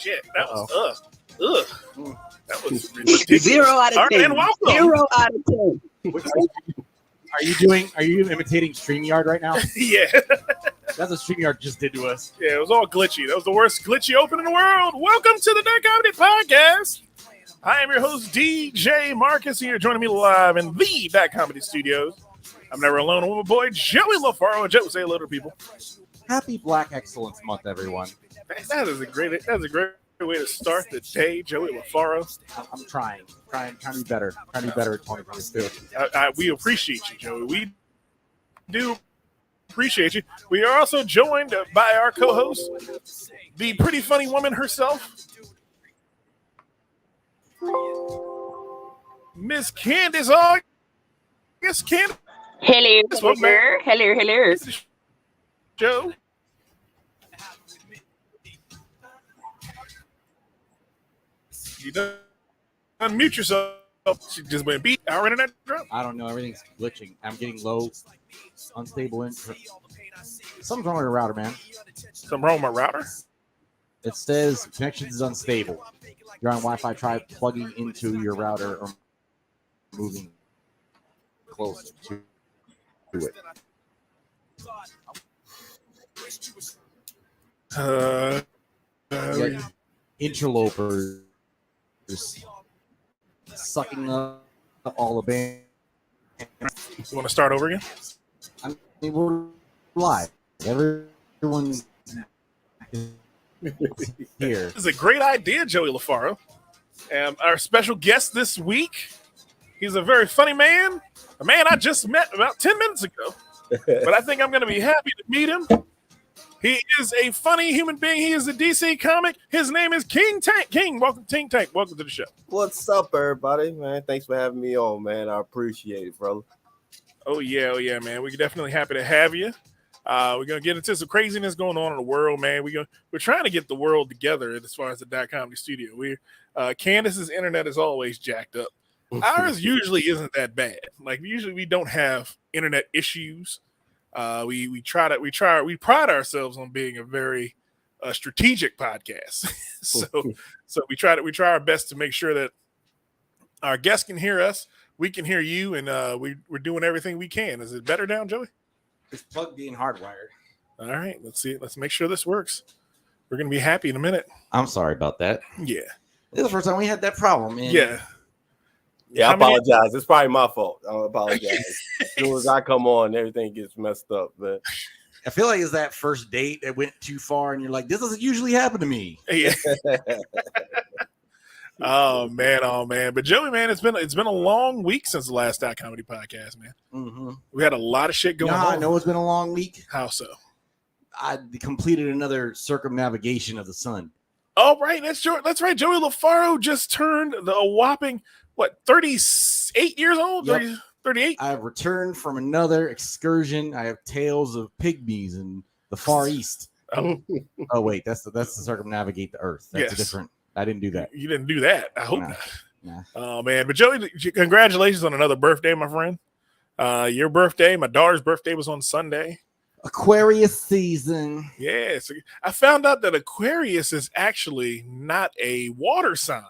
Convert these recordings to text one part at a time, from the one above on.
shit. That was That was ridiculous. 0 out of 10. And welcome. 0 out of 10. Are you imitating StreamYard right now? Yeah. That's what StreamYard just did to us. Yeah, it was all glitchy. That was the worst glitchy open in the world. Welcome to the Dark Comedy Podcast. I am your host, DJ Marcus, and you're joining me live in the Dark Comedy Studios. I'm never alone. I'm with my boy, Joey LaFaro. Joe, say hello to people. Happy Black Excellence Month, everyone. That is a great way to start the day, Joey LaFaro. I'm trying to be better. Trying to be better at 2022. We appreciate you, Joey. We do appreciate you. We are also joined by our co-host, the pretty funny woman herself, Miss Candace. Yes, Candace. Hello. Joe. You done unmute yourself. She just went beat. Our internet dropped. I don't know. Everything's glitching. I'm getting low, unstable. Something's wrong with your router, man. Something wrong with my router? It says connection is unstable. You're on Wi-Fi. Try plugging into your router or moving closer to it. Interlopers sucking up all the band. You want to start over again? I mean, we're live. Everyone's here. This is a great idea, Joey LaFaro. And our special guest this week, he's a very funny man, a man I just met about 10 minutes ago. But I think I'm going to be happy to meet him. He is a funny human being. He is a DC comic. His name is King Tank. King, welcome to the show. What's up, everybody, man? Thanks for having me on, man. I appreciate it, brother. Oh, yeah, man. We're definitely happy to have you. We're going to get into some craziness going on in the world, man. We're trying to get the world together as far as the Dot Comedy Studio. Candace's internet is always jacked up. Ours usually isn't that bad. Like, usually we don't have internet issues. We pride ourselves on being a very strategic podcast. so we try our best to make sure that our guests can hear us, we can hear you, and we're doing everything we can. Is it better down, Joey? It's plugged in hardwired. All right, let's see. Let's make sure this works. We're gonna be happy in a minute. I'm sorry about that. Yeah, this is the first time we had that problem, man. Yeah, I apologize. It's probably my fault. I apologize. As soon as I come on, everything gets messed up. But I feel like it's that first date that went too far, and you're like, this doesn't usually happen to me. Yeah. Oh man. But Joey, man, it's been a long week since the last Dot Comedy Podcast, man. Mm-hmm. We had a lot of shit going on. I know it's been a long week. How so? I completed another circumnavigation of the sun. Oh, right. That's right. Joey LaFaro just turned a whopping 38 years old? Yep. 38? I have returned from another excursion. I have tales of pygmies in the Far East. Oh wait, that's to circumnavigate the Earth. That's a different. I didn't do that. You didn't do that. I hope not. Nah. Oh man, but Joey, congratulations on another birthday, my friend. Your birthday, my daughter's birthday was on Sunday. Aquarius season. Yes, I found out that Aquarius is actually not a water sign.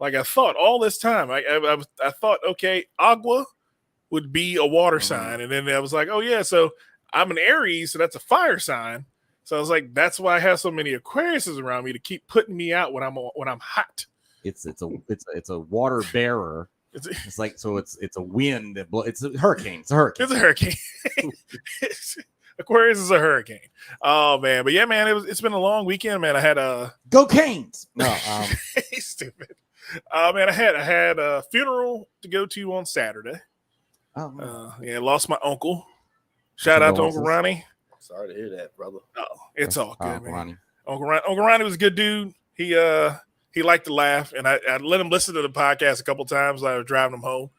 Like I thought all this time. I thought, okay, Agua would be a water sign. And then I was like, oh, yeah, so I'm an Aries, so that's a fire sign. So I was like, that's why I have so many Aquariuses around me to keep putting me out when I'm hot. It's a water bearer. It's like, so it's a wind that it's a hurricane. It's a hurricane. Aquarius is a hurricane. Oh man, but yeah, man, it's been a long weekend, man. I had go Canes. No, stupid. Man, I had a funeral to go to on Saturday. Lost my uncle. Shout out to Uncle Ronnie. Sorry to hear that, brother. Oh, it's all good, man. Ronnie. Uncle Ronnie was a good dude. He liked to laugh, and I let him listen to the podcast a couple times while I was driving him home.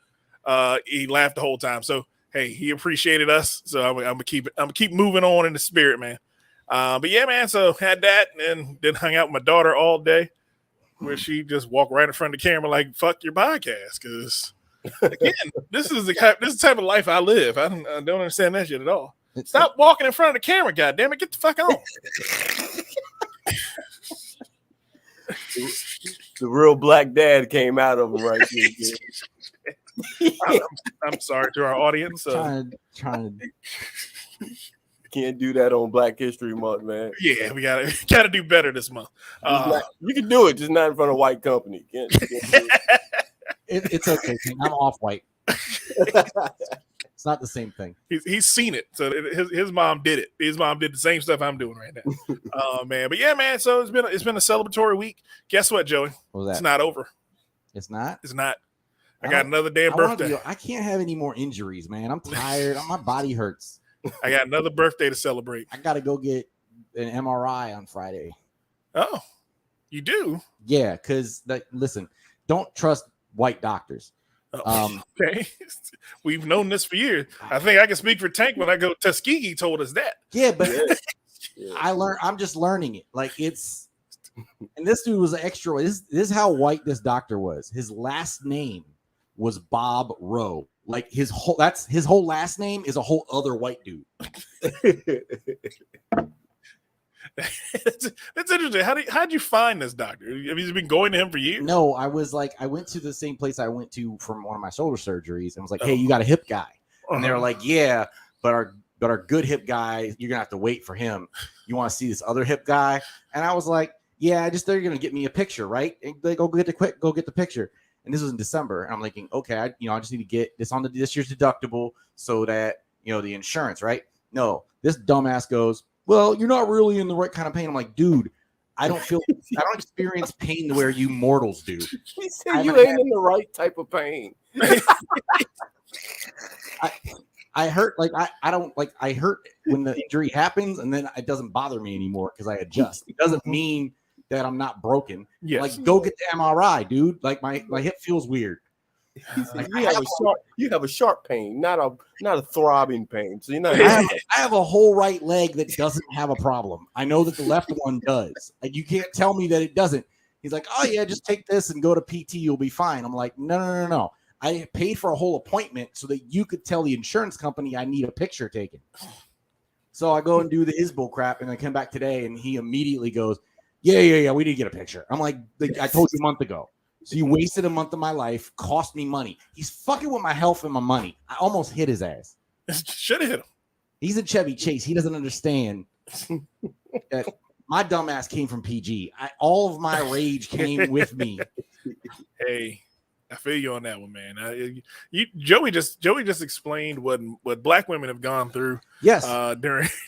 He laughed the whole time. So hey, he appreciated us. So I'm gonna keep moving on in the spirit, man. But yeah, man. So had that, and then hung out with my daughter all day, where she just walked right in front of the camera like, "Fuck your podcast," because again, this is the type of life I live. I don't understand that shit at all. Stop walking in front of the camera, goddammit. Get the fuck on. The real black dad came out of him right there. I'm sorry to our audience. Trying to. Can't do that on Black History Month, man. Yeah, we gotta do better this month. You can do it, just not in front of white company. Can't do it. It's okay. I'm off white. It's not the same thing. He's seen it. So his mom did it. His mom did the same stuff I'm doing right now. Oh man, but yeah, man. So it's been a celebratory week. Guess what, Joey? What was that? It's not over. It's not. It's not. I got another damn birthday. I can't have any more injuries, man. I'm tired. My body hurts. I got another birthday to celebrate. I got to go get an MRI on Friday. Oh, you do? Yeah, because listen, don't trust white doctors. Okay, we've known this for years. I think I can speak for Tank when I go. Tuskegee told us that. Yeah, but Yeah. I'm just learning it. Like it's, and this dude was an extra. This is how white this doctor was. His last name was Bob Rowe. Like his whole last name is a whole other white dude. That's interesting. How'd you find this doctor? Have you been going to him for years? No, I went to the same place I went to from one of my shoulder surgeries and was like, hey, you got a hip guy? And they were like, yeah, but our good hip guy, you're gonna have to wait for him. You want to see this other hip guy? And I was like, yeah, they're gonna get me a picture, right? And they go get the picture. And this was in December. And I'm thinking, okay, I just need to get this on this year's deductible so that the insurance, right? No, this dumbass goes, well, you're not really in the right kind of pain. I'm like, dude, I don't experience pain the way you mortals do. He said you ain't in the right type of pain. I hurt I hurt when the injury happens, and then it doesn't bother me anymore because I adjust. It doesn't mean that I'm not broken. Yes. Like, go get the MRI, dude. Like my hip feels weird. Like, you have a sharp pain, not a throbbing pain. So you're not. I have a whole right leg that doesn't have a problem. I know that the left one does. Like, you can't tell me that it doesn't. He's like, oh yeah, just take this and go to PT. You'll be fine. I'm like, no. I paid for a whole appointment so that you could tell the insurance company I need a picture taken. So I go and do the ISBO crap, and I come back today, and he immediately goes, yeah, we need to get a picture. I'm like I told you a month ago. So you wasted a month of my life, cost me money. He's fucking with my health and my money. I almost hit his ass. Should have hit him. He's a Chevy Chase. He doesn't understand that my dumb ass came from PG. All of my rage came with me. Hey, I feel you on that one, man. Joey just explained what black women have gone through. Yes,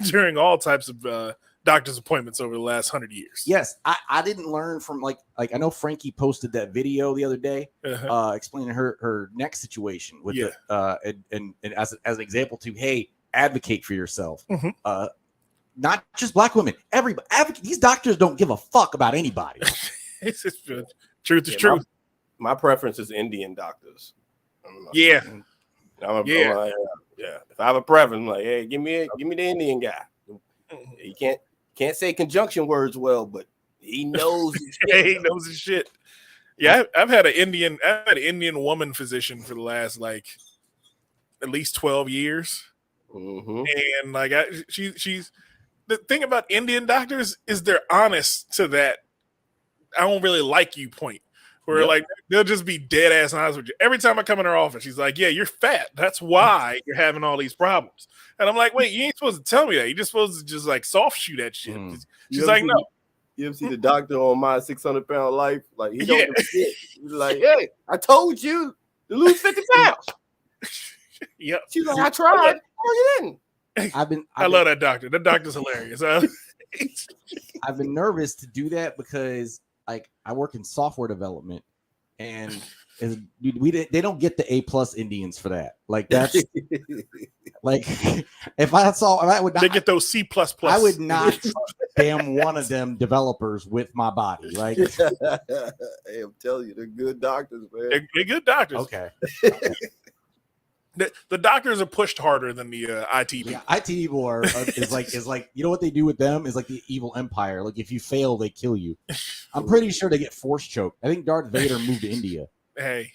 during all types of doctor's appointments over the last 100 years. Yes, I didn't learn from like I know Frankie posted that video the other day, explaining her neck situation with and as an example to, hey, advocate for yourself. Mm-hmm. Not just black women, everybody. These doctors don't give a fuck about anybody. It's truth is truth. My preference is Indian doctors. Yeah. Yeah. If I have a preference, I'm like, hey, give me the Indian guy. He can't say conjunction words well, but he knows his shit. He knows his shit. Yeah, I've had an Indian woman physician for the last at least 12 years. Mm-hmm. And she's the thing about Indian doctors is they're honest to that I don't really like you point. Where they'll just be dead ass honest with you. Every time I come in her office, she's like, yeah, you're fat. That's why you're having all these problems. And I'm like, wait, you ain't supposed to tell me that. You're just supposed to just soft shoot that shit. She's like, no. You ever see the doctor on My 600-Pound Life? Like, he don't give a shit. He's like, hey, I told you to lose 50 pounds. Yep. She's like, I tried. No, you didn't. I love that doctor. That doctor's hilarious. I've been nervous to do that because I work in software development, and they don't get the A+ Indians for that. Like, that's if I would not, they get those C++. I would not trust damn one of them developers with my body. Like, hey, I'm telling you, they're good doctors, man. They're good doctors. Okay. The doctors are pushed harder than the IT people. Yeah, IT people is like you know what they do with them is like the evil empire. Like, if you fail, they kill you. I'm pretty sure they get force choked. I think Darth Vader moved to India. Hey,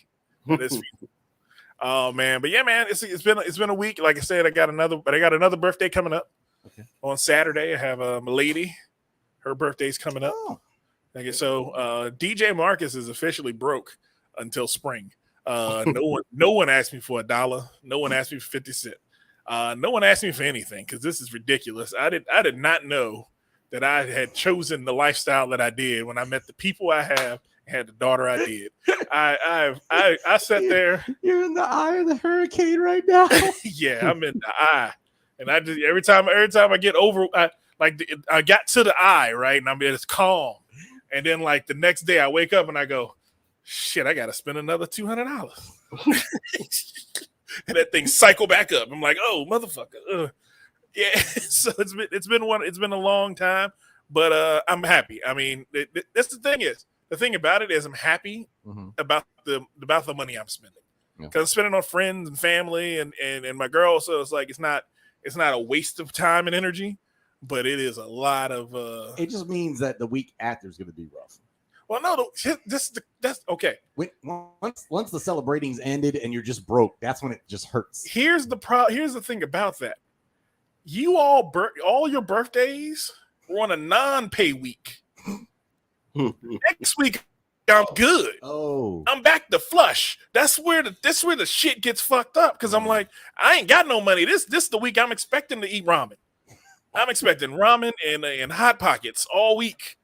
oh man, but yeah, man, it's been a week. Like I said, I got another birthday coming up on Saturday. I have my lady, her birthday's coming up. Okay, so DJ Marcus is officially broke until spring. No one asked me for $1. No one asked me for 50 cents. No one asked me for anything because this is ridiculous. I did not know that I had chosen the lifestyle that I did when I met the people I have and had the daughter I did. I sat there. You're in the eye of the hurricane right now. Yeah, I'm in the eye, and I just every time I get over, I got to the eye, right, and it's calm, and then like the next day I wake up and I go, shit, I got to spend another $200. And that thing cycle back up. I'm like, oh, motherfucker. Yeah. So it's been a long time, but I'm happy. I mean, that's the thing about it is I'm happy about the money I'm spending because I'm spending on friends and family and my girl. So it's like, it's not a waste of time and energy, but it is a lot of, it just means that the week after is going to be rough. Well, no, that's okay. Once the celebrating's ended and you're just broke, that's when it just hurts. Here's the thing about that. You all your birthdays were on a non-pay week. Next week, I'm good. Oh, I'm back to flush. That's where the shit gets fucked up because I'm like, I ain't got no money. This the week I'm expecting to eat ramen. I'm expecting ramen and Hot Pockets all week.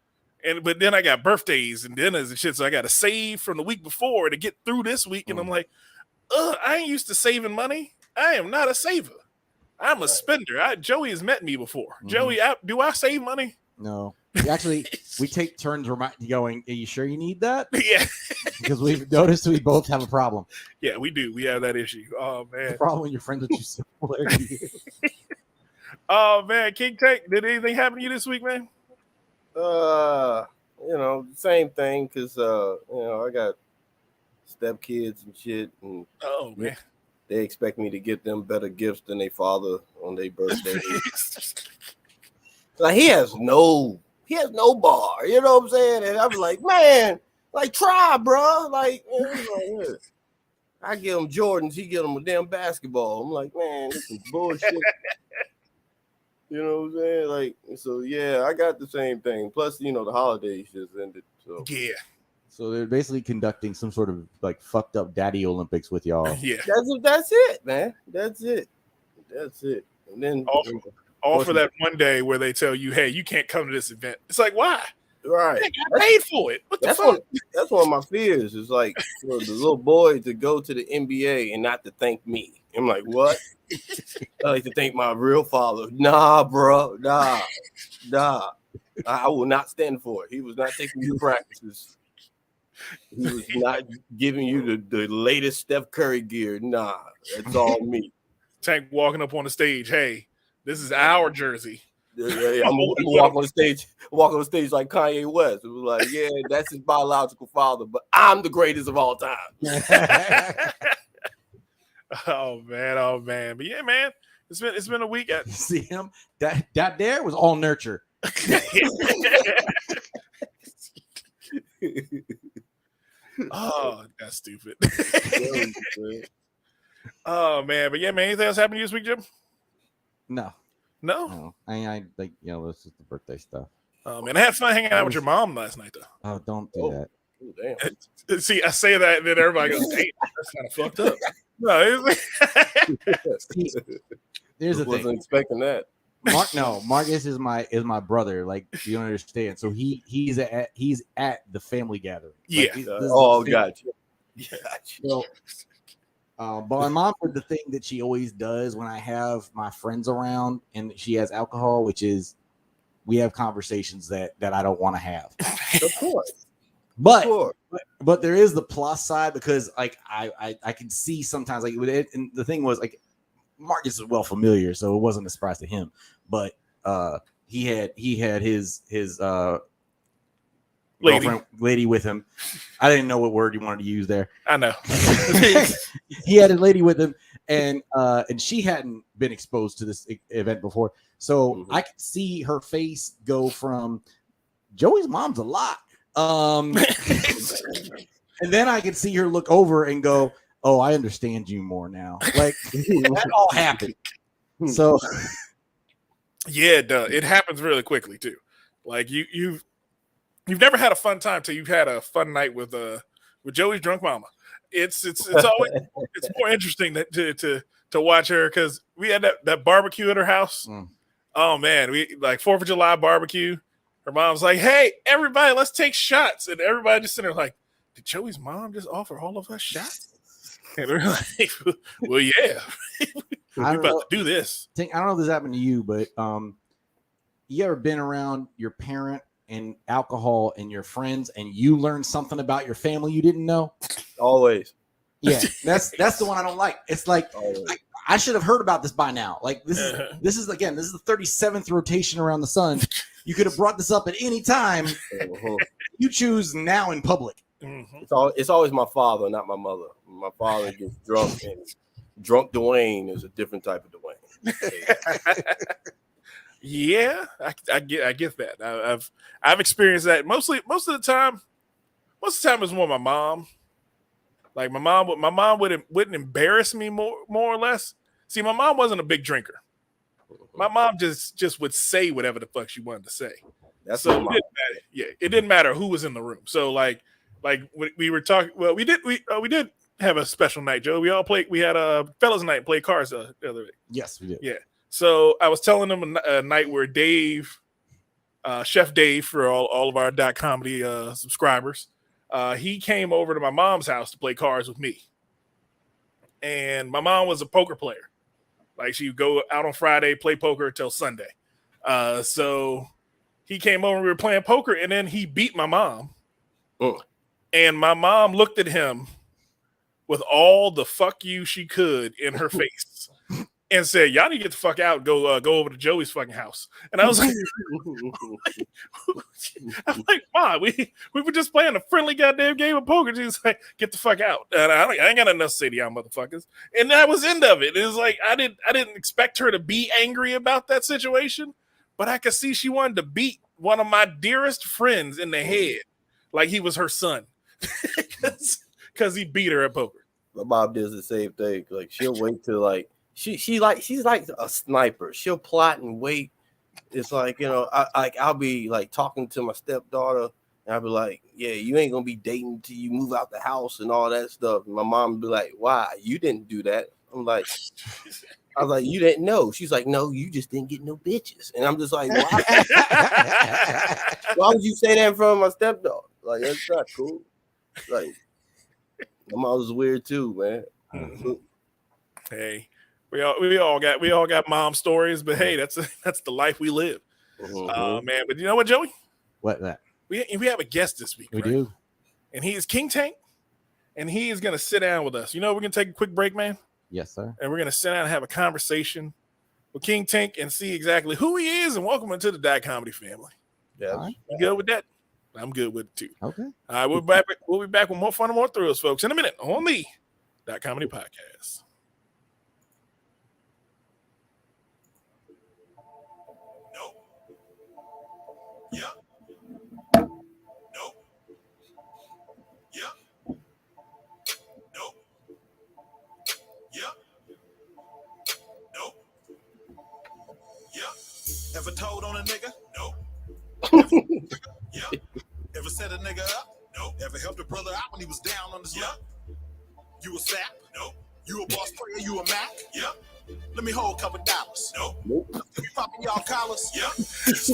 But then I got birthdays and dinners and shit, so I got to save from the week before to get through this week. And I'm like, I ain't used to saving money. I am not a saver. I'm a spender. Joey has met me before. Joey, do I save money? No. Actually, we take turns going, are you sure you need that? Yeah. Because we've noticed we both have a problem. Yeah, we do. We have that issue. Oh, man. The problem when you're friends with you similar. Oh, man. King Tank, did anything happen to you this week, man? Same thing because I got stepkids and shit, and oh man, they expect me to get them better gifts than their father on their birthday. Like he has no bar, you know what I'm saying? And I'm like, man, like try, bro. Like, I give him Jordans, he give him a damn basketball. I'm like, man, this is bullshit. You know what I'm saying? Like, so yeah, I got the same thing. Plus, the holidays just ended. So yeah. So they're basically conducting some sort of like fucked up daddy Olympics with y'all. Yeah. That's it, man. That's it. And then all for that one day where they tell you, hey, you can't come to this event. It's like, why? Right. I paid for it. What the fuck? That's one of my fears. Is like for the little boy to go to the NBA and not to thank me. I'm like, what? I like to thank my real father. Nah, bro. Nah. I will not stand for it. He was not taking you to practices. He was not giving you the latest Steph Curry gear. Nah, that's all me. Tank walking up on the stage. Hey, this is our jersey. Yeah. I'm gonna walk on the stage like Kanye West. It was like, yeah, that's his biological father, but I'm the greatest of all time. Oh man. But yeah, man, it's been a week. See him? That there was all nurture. Oh, that's stupid. Oh man, but yeah, man, anything else happened to you this week, Jim? No. I like this is the birthday stuff. Oh man, I had fun hanging out with your mom last night though. Oh, don't do that. Oh, damn. See, I say that, and then everybody goes, "Hey, that's kind of fucked up." No, There's a thing. Wasn't expecting that. Marcus is my brother. Like, you don't understand. So he's at the family gathering. Yeah. Gotcha. So, but my mom did the thing that she always does when I have my friends around and she has alcohol, which is we have conversations that I don't want to have. Of course. But there is the plus side because like I can see sometimes like with it, and the thing was like Marcus is well familiar, so it wasn't a surprise to him. But he had his lady with him. I didn't know what word you wanted to use there. I know. He had a lady with him, and she hadn't been exposed to this event before, so I could see her face go from Joey's mom's a lot. And then I could see her look over and go, "Oh, I understand you more now." Like that all happened. So, yeah, it happens really quickly too. Like you've never had a fun time till you've had a fun night with Joey's drunk mama. It's always it's more interesting to watch her because we had that barbecue at her house. Oh man, we like 4th of July barbecue. Her mom's like, "Hey, everybody, let's take shots," and everybody just sitting there like, "Did Joey's mom just offer all of us shots?" And we're like, "Well, yeah, we're about to do this." I don't know if this happened to you, but you ever been around your parent and alcohol and your friends, and you learned something about your family you didn't know? Always. Yeah, that's the one I don't like. It's like I should have heard about this by now. Like this is the 37th rotation around the sun. You could have brought this up at any time. You choose now in public. It's always my father, not my mother. My father gets drunk, and drunk Dwayne is a different type of Dwayne. Yeah, I get that. I've experienced that most of the time. Most of the time, it's more my mom. Like my mom wouldn't embarrass me more or less. See, my mom wasn't a big drinker. My mom just would say whatever the fuck she wanted to say. That's so it didn't matter who was in the room. So like we were talking. Well, we did have a special night, Joe. We had a fellas night and played cards the other day. Yes, we did. Yeah. So I was telling them a night where Dave, Chef Dave, for all of our .comedy subscribers, he came over to my mom's house to play cards with me. And my mom was a poker player. Like she would go out on Friday, play poker until Sunday. So he came over, we were playing poker, and then he beat my mom. And my mom looked at him with all the fuck you she could in her face and said, "Y'all need to get the fuck out and go over to Joey's fucking house." And I was like, I'm like, "Mom, we were just playing a friendly goddamn game of poker." She's like, "Get the fuck out." And I ain't got enough to say to y'all motherfuckers. And that was the end of it. It was like I didn't expect her to be angry about that situation, but I could see she wanted to beat one of my dearest friends in the head like he was her son. Because he beat her at poker. My mom does the same thing. Like she'll wait till like she's like a sniper. She'll plot and wait. It's like, I'll be like talking to my stepdaughter, and I'll be like, "Yeah, you ain't gonna be dating until you move out the house and all that stuff." And my mom would be like, "Why? You didn't do that." I was like, "You didn't know." She's like, "No, you just didn't get no bitches." And I'm just like, "Why? Why would you say that in front of my stepdaughter? Like, that's not cool." Like, my mom was weird too, man. Hey, we all got mom stories, but hey, that's the life we live. Man, but you know what, Joey? What that? We have a guest this week. We do, and he is King Tank, and he is gonna sit down with us. We're gonna take a quick break, man. Yes, sir. And we're gonna sit down and have a conversation with King Tank and see exactly who he is and welcome him to the .comedy family. Yeah, right. You good with that? I'm good with it too. Okay. All right, we'll be back with more fun and more thrills, folks, in a minute on the .comedy podcast. No. Yeah. No. Yeah. No. Yeah. No. Yeah. Ever told on a nigga? No. Yeah. Ever set a nigga up? No. Ever helped a brother out when he was down on his luck? You a sap? No. You a boss player? You a Mac? Yeah. Let me hold a couple dollars. No. Nope. You popping y'all collars? Yeah. This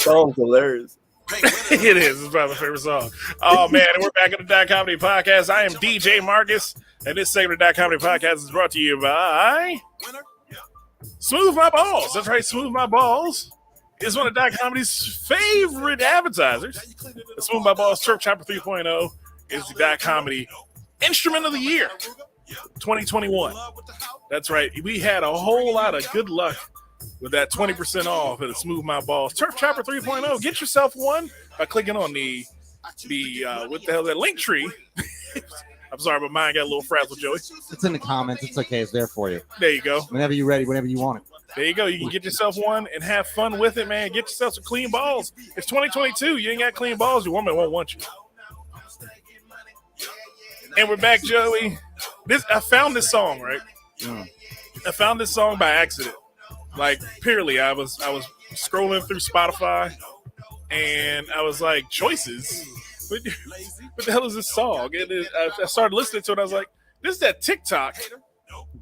song's hilarious. It is. It's probably my favorite song. Oh man, and we're back at the .comedy podcast. I am DJ Marcus, and this segment of the .comedy podcast is brought to you by Smooth My Balls. That's right, Smooth My Balls is one of .comedy's favorite advertisers. The Smooth My Balls Turf Chopper 3.0 is the .comedy instrument of the year 2021. That's right. We had a whole lot of good luck with that 20% off at the Smooth My Balls Turf Chopper 3.0. Get yourself one by clicking on the what the hell is that link tree. I'm sorry, but mine got a little frazzled, Joey. It's in the comments. It's okay. It's there for you. There you go. Whenever you're ready, whenever you want it. There you go. You can get yourself one and have fun with it, man. Get yourself some clean balls. It's 2022. You ain't got clean balls, your woman won't want you. And we're back, Joey. I found this song, right? I found this song by accident. Like, purely, I was scrolling through Spotify, and I was like, choices. What the hell is this song? And then I started listening to it. I was like, this is that TikTok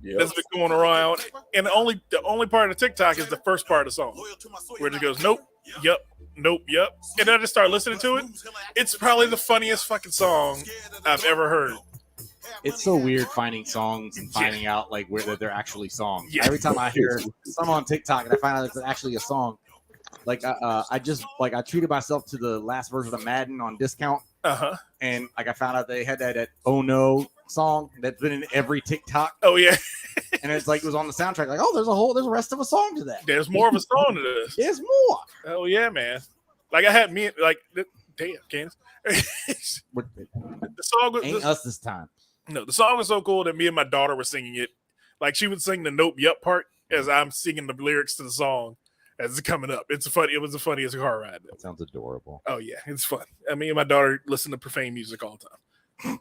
that's been going around, and the only part of the TikTok is the first part of the song, where it just goes, nope, yep, nope, yep. And then I just started listening to it. It's probably the funniest fucking song I've ever heard. It's so weird finding songs and finding out like where they're actually songs. Yeah. Every time I hear some on TikTok and I find out it's actually a song, like I treated myself to the last version of Madden on discount, and like I found out they had that Oh No song that's been in every TikTok. Oh yeah, and it's like it was on the soundtrack. Like, oh, there's a rest of a song to that. There's more of a song to this. There's more. Oh yeah, man. Like I had me like, damn, Candace. The song was Ain't us this time. No, the song was so cool that me and my daughter were singing it. Like she would sing the nope yup part as I'm singing the lyrics to the song as it's coming up. It was the funniest car ride. That sounds adorable. Oh yeah, it's fun. I mean, my daughter listen to profane music all the time.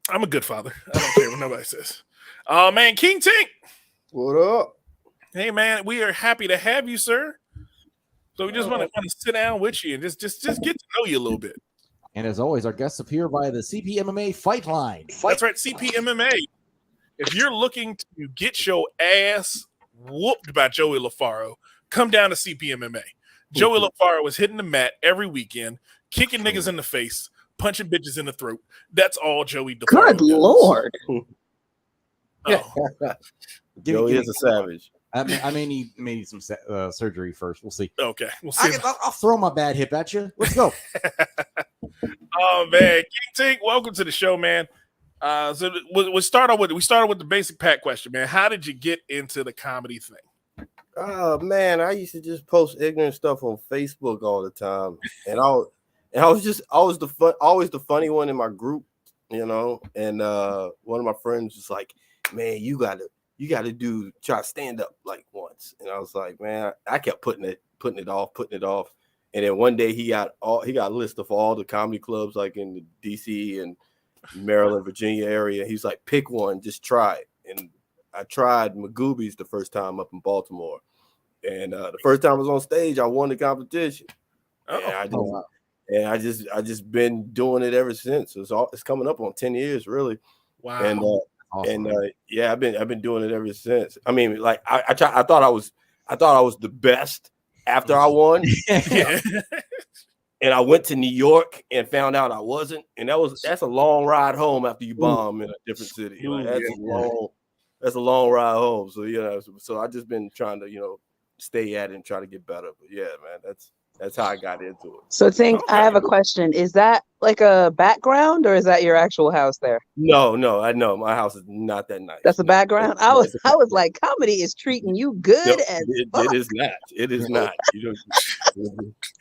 I'm a good father. I don't care what nobody says. Oh man, King Tink. What up? Hey man, we are happy to have you, sir. So we just want to sit down with you and just get to know you a little bit. And as always, our guests appear via the CPMMA Fight Line. That's right, CPMMA. If you're looking to get your ass whooped by Joey LaFaro, come down to CPMMA. Joey LaFaro was hitting the mat every weekend, kicking niggas in the face, punching bitches in the throat. That's all Joey LaFaro Good does. Lord. Oh. Joey is a savage. I may need some surgery first. We'll see. Okay, we'll see. I'll throw my bad hip at you. Let's go. Oh man, King Tink, welcome to the show, man. So we started with the basic Pat question, man. How did you get into the comedy thing? Oh man, I used to just post ignorant stuff on Facebook all the time, and I was always the funny one in my group, you know. And one of my friends was like, "Man, you gotta try to stand up like once." And I was like, "Man," I kept putting it off. And then one day he got a list of all the comedy clubs like in the DC and Maryland, Virginia area. He's like, "Pick one, just try it." And I tried Magooby's the first time up in Baltimore. And the first time I was on stage, I won the competition. And I just been doing it ever since. It's coming up on 10 years, really. Wow. And Awesome. yeah, I've been doing it ever since. I mean, like I thought I was the best after I won. Yeah. And I went to New York and found out I wasn't. And that's a long ride home after you bomb in a different city. Like, that's a long ride home. So so I just been trying to, stay at it and try to get better. But yeah, man, that's how I got into it. So I have a question. Is that like a background or is that your actual house there? No, I know my house is not that nice. That's a background. I was like, comedy is treating you good as fuck. It is not. It is not.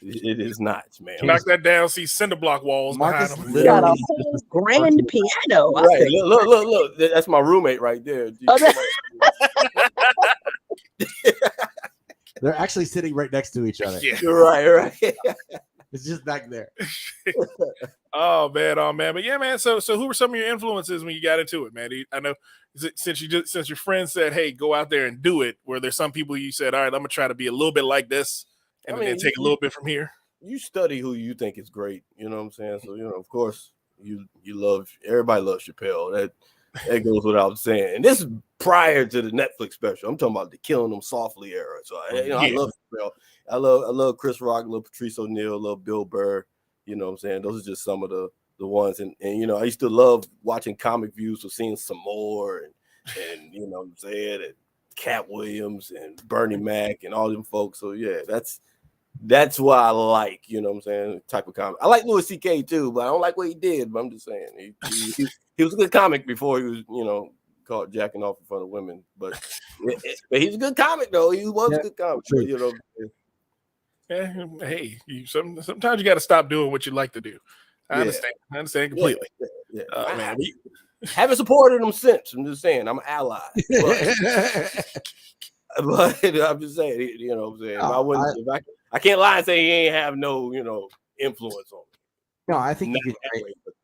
It is not, man. Knock that down. See cinder block walls Marcus behind him. You got a whole grand piano. I Right. said, Look. That's my roommate right there. They're actually sitting right next to each other. Yeah. You're right. It's just back there. Oh man. But yeah, man. So who were some of your influences when you got into it, man? I know since your friend said, "Hey, go out there and do it." Were there some people you said, "All right, I'm gonna try to be a little bit like this," and then take a little bit from here? You study who you think is great. You know what I'm saying? So of course, everybody loves Chappelle. That goes without saying. And this is prior to the Netflix special. I'm talking about the Killing Them Softly era. So I love Chappelle. I love Chris Rock, I love Patrice O'Neal, I love Bill Burr. You know what I'm saying? Those are just some of the ones. And I used to love watching Comic Views, so seeing some more and you know what I'm saying, and Cat Williams and Bernie Mac and all them folks. So yeah, that's why I like, you know what I'm saying, type of comic. I like Louis C.K. too, but I don't like what he did. But I'm just saying he was a good comic before he was, caught jacking off in front of women. But he's a good comic though. He was a good comic. True. Yeah, hey, sometimes you got to stop doing what you like to do. I understand completely. Yeah. Man, haven't supported him since. I'm just saying, I'm an ally. But I'm just saying, you know what I'm saying. I can't lie and say he ain't have no, influence on me. No, I think Not you that can. way, but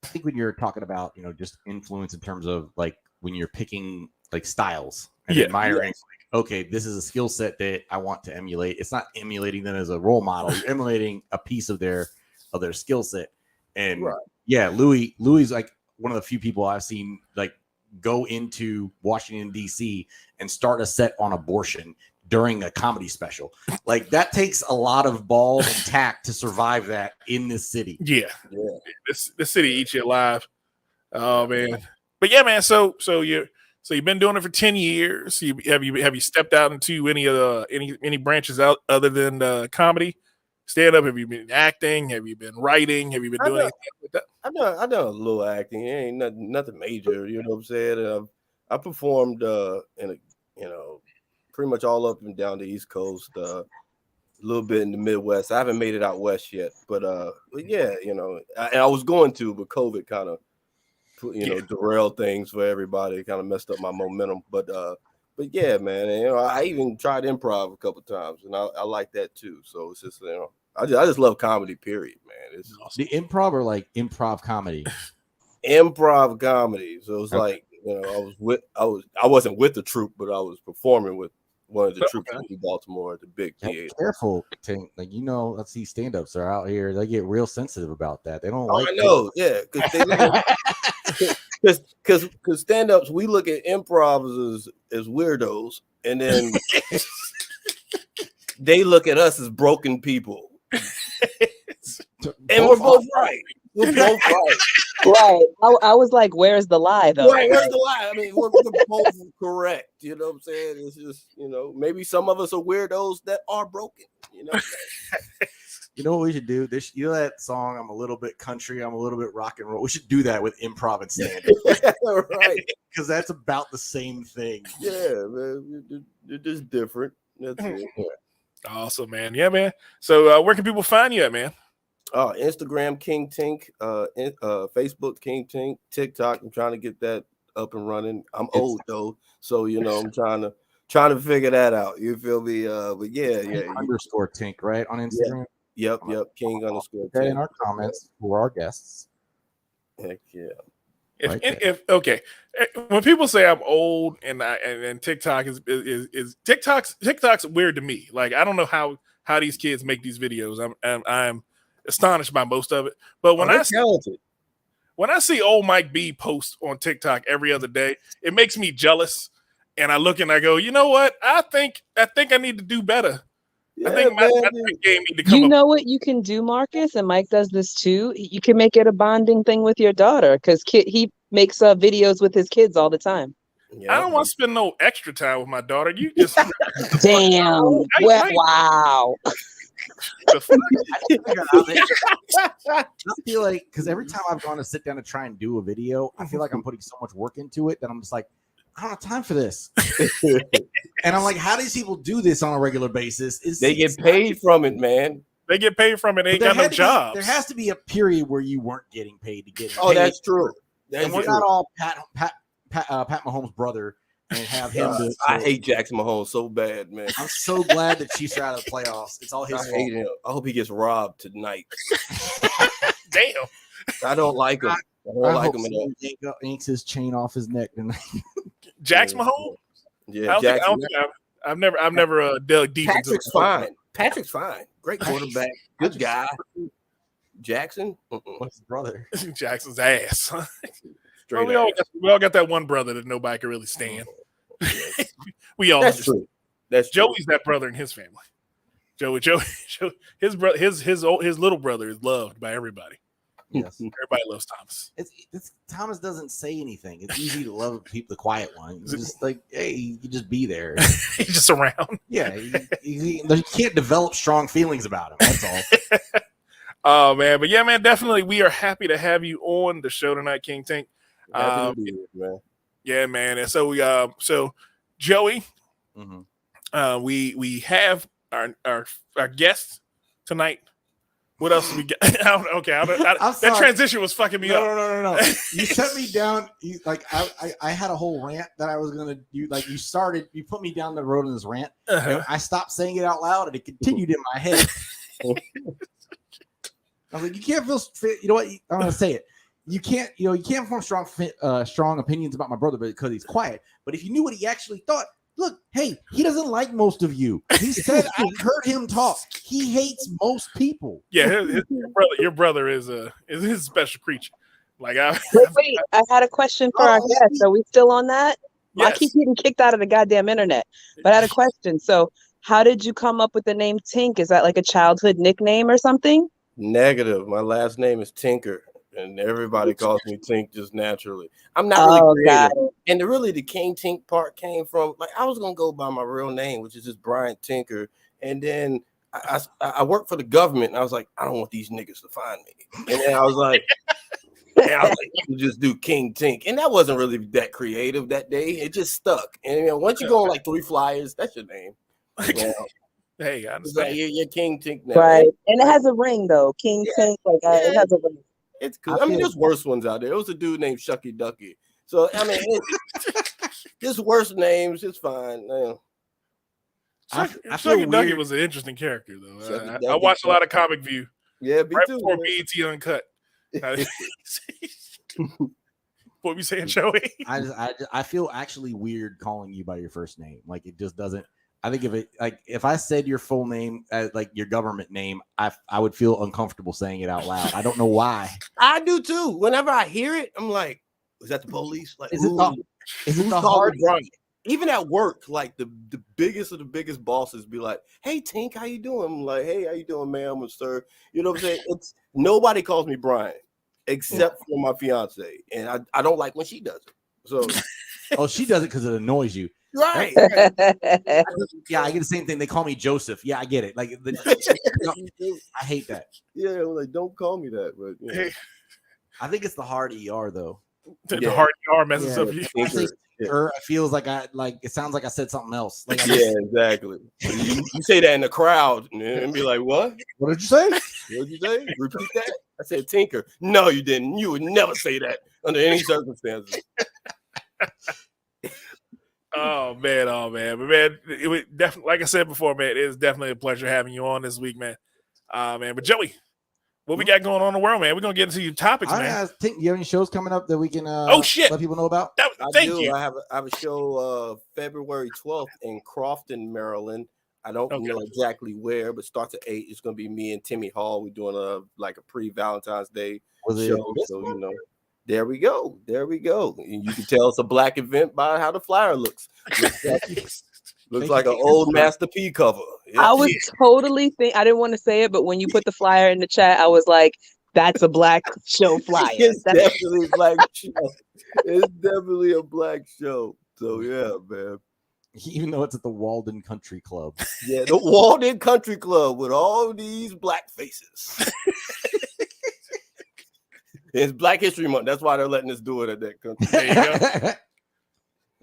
I think when you're talking about, just influence in terms of like when you're picking like styles and admiring okay, this is a skill set that I want to emulate. It's not emulating them as a role model. You're emulating a piece of their skill set. And yeah, Louis is like one of the few people I've seen like go into Washington D.C. and start a set on abortion during a comedy special. Like that takes a lot of balls and tact to survive that in this city. Yeah. This city eats you alive. Oh man. But yeah, man. So you've been doing it for 10 years. Have you stepped out into any branches out other than comedy? Stand up? Have you been acting? Have you been writing? Have you been doing anything with that? I done a little acting. It ain't nothing major. You know what I'm saying? I performed pretty much all up and down the East Coast. A little bit in the Midwest. I haven't made it out west yet, but yeah, I was going to, but COVID kind of derailed things for everybody. It kind of messed up my momentum. But yeah, man. I even tried improv a couple times, and I like that too. So it's just I just love comedy. Period, man. It's the improv or like improv comedy. Improv comedy. So it's like I wasn't with the troupe, but I was performing with one of the troops in Baltimore at the big theater. Careful, Tink. Like let's see, stand-ups are out here. They get real sensitive about that. They don't like. I know, because stand-ups, we look at improvs as weirdos, and then they look at us as broken people. And we're both right. We're both right. Right. I was like, where's the lie, though? Right, where's the lie? I mean, we're both correct. You know what I'm saying? It's just, maybe some of us are weirdos that are broken. You know what we should do? That song, I'm a little bit country, I'm a little bit rock and roll. We should do that with improv and stand-up. Right. Because that's about the same thing. Yeah, man. They're just different. That's it. Yeah. Awesome, man. Yeah, man. So where can people find you at, man? Instagram King Tink, Facebook King Tink, TikTok. I'm trying to get that up and running. I'm old though, so I'm trying to figure that out. You feel me? But yeah. Underscore Tink, right, on Instagram. Yeah. Yep. King underscore Tink. Tink. In our comments for our guests. Heck yeah. When people say I'm old and TikTok is TikTok's weird to me. Like I don't know how these kids make these videos. I'm astonished by most of it. But when I see old Mike B post on TikTok every other day, it makes me jealous. And I look and I go, you know what? I think I need to do better. Yeah, I think my game need to come You up. know what you can do, Marcus, and Mike does this too. You can make it a bonding thing with your daughter because he makes videos with his kids all the time. Yeah. I don't want to spend no extra time with my daughter. You just damn. Wow. I feel like because every time I've gone to sit down to try and do a video, I feel like I'm putting so much work into it that I'm just like, I don't have time for this. And I'm like, how do these people do this on a regular basis? They get paid from it, man. They get paid from it. They ain't got no jobs. There has to be a period where you weren't getting paid to get it. Oh, that's true. And we're not all Pat Mahomes' brother and have him. I hate Jackson Mahomes so bad, man. I'm so glad the Chiefs are out of the playoffs. It's all his fault. Hate him. I hope he gets robbed tonight. Damn. I don't like him. I don't like him at all. Yanks his chain off his neck tonight. Jackson Mahomes? Yeah, I've never dug deep into Patrick's fine. Patrick's fine. Great quarterback. Good guy. Jackson? What's his brother? Jackson's ass. Well, we all got that one brother that nobody can really stand. We all. That's true. That's Joey's that brother in his family. Joey, his little brother is loved by everybody. Yes, everybody loves Thomas. Thomas doesn't say anything. It's easy to love the quiet one. It's just like, hey, you can just be there. He's just around. Yeah, you can't develop strong feelings about him. That's all. Oh man, but yeah, man, definitely, we are happy to have you on the show tonight, King Tink. Man. Yeah, man, and so so Joey, we have our guest tonight. What else we got? That transition was fucking me up. No. You set me down. I had a whole rant that I was gonna do. Like you put me down the road in this rant. And I stopped saying it out loud, and it continued in my head. I was like, you can't feel. You know what? I'm gonna say it. You can't form strong opinions about my brother because he's quiet. But if you knew what he actually thought, Look, hey, he doesn't like most of you. He said I heard him talk. He hates most people. Yeah, your brother is a special creature. Like Wait, I had a question for our guest. Are we still on that? I yes. keep getting kicked out of the goddamn internet. But I had a question. So how did you come up with the name Tink? Is that like a childhood nickname or something? Negative. My last name is Tinker, and everybody calls me Tink just naturally. I'm not really creative. And the King Tink part came from, like, I was gonna go by my real name, which is just Brian Tinker, and then I worked for the government, and I was like, I don't want these niggas to find me, and then I was like, you just do King Tink, and that wasn't really that creative that day. It just stuck, and once you go on like 3 flyers, that's your name. Hey, I understand. You're King Tink now, right? And it has a ring though, King Tink. Like it has a ring. It's cool. I mean, there's worse ones out there. There was a dude named Shucky Ducky. So I mean, just worse names. It's fine. Shucky Ducky was an interesting character though. I watched a lot of Comic View. Yeah, me right too. Before BET Uncut. What we saying, Joey? I feel actually weird calling you by your first name. Like it just doesn't. I think if I said your full name, like your government name, I would feel uncomfortable saying it out loud. I don't know why. I do too. Whenever I hear it, I'm like, "Is that the police?" Like, is it the hard? Even at work, like the biggest of the biggest bosses be like, "Hey, Tink, how you doing?" I'm like, "Hey, how you doing, ma'am or sir?" You know what I'm saying? It's nobody calls me Brian except for my fiance, and I don't like when she does it. So, she does it because it annoys you. Right. Yeah, I get the same thing. They call me Joseph. Yeah, I get it. Like I hate that. Yeah, like don't call me that. But I think it's the hard ER though. The hard ER messes up you. It feels like it sounds like I said something else. Like exactly. You say that in the crowd and be like, "What? What did you say? What did you say? Repeat that." I said Tinker. No, you didn't. You would never say that under any circumstances. Oh man, but man, it would definitely, like I said before, man, it is definitely a pleasure having you on this week, man. Man, but Joey, what we got going on in the world, man? We're gonna get into your topics, man. I think you have any shows coming up that we can let people know about? Thank you. I have a show February 12th in Crofton, Maryland. I don't know exactly where, but starts at 8. It's gonna be me and Timmy Hall. We're doing a pre-Valentine's Day show. So there we go. And you can tell it's a black event by how the flyer looks. Looks like an old Master P cover. Yeah. I was totally I didn't want to say it, but when you put the flyer in the chat, I was like, that's a black show flyer. It's definitely a black show. It's definitely a black show. So yeah, man. Even though it's at the Walden Country Club. Yeah, the Walden Country Club with all these black faces. It's Black History Month. That's why they're letting us do it at that country. There you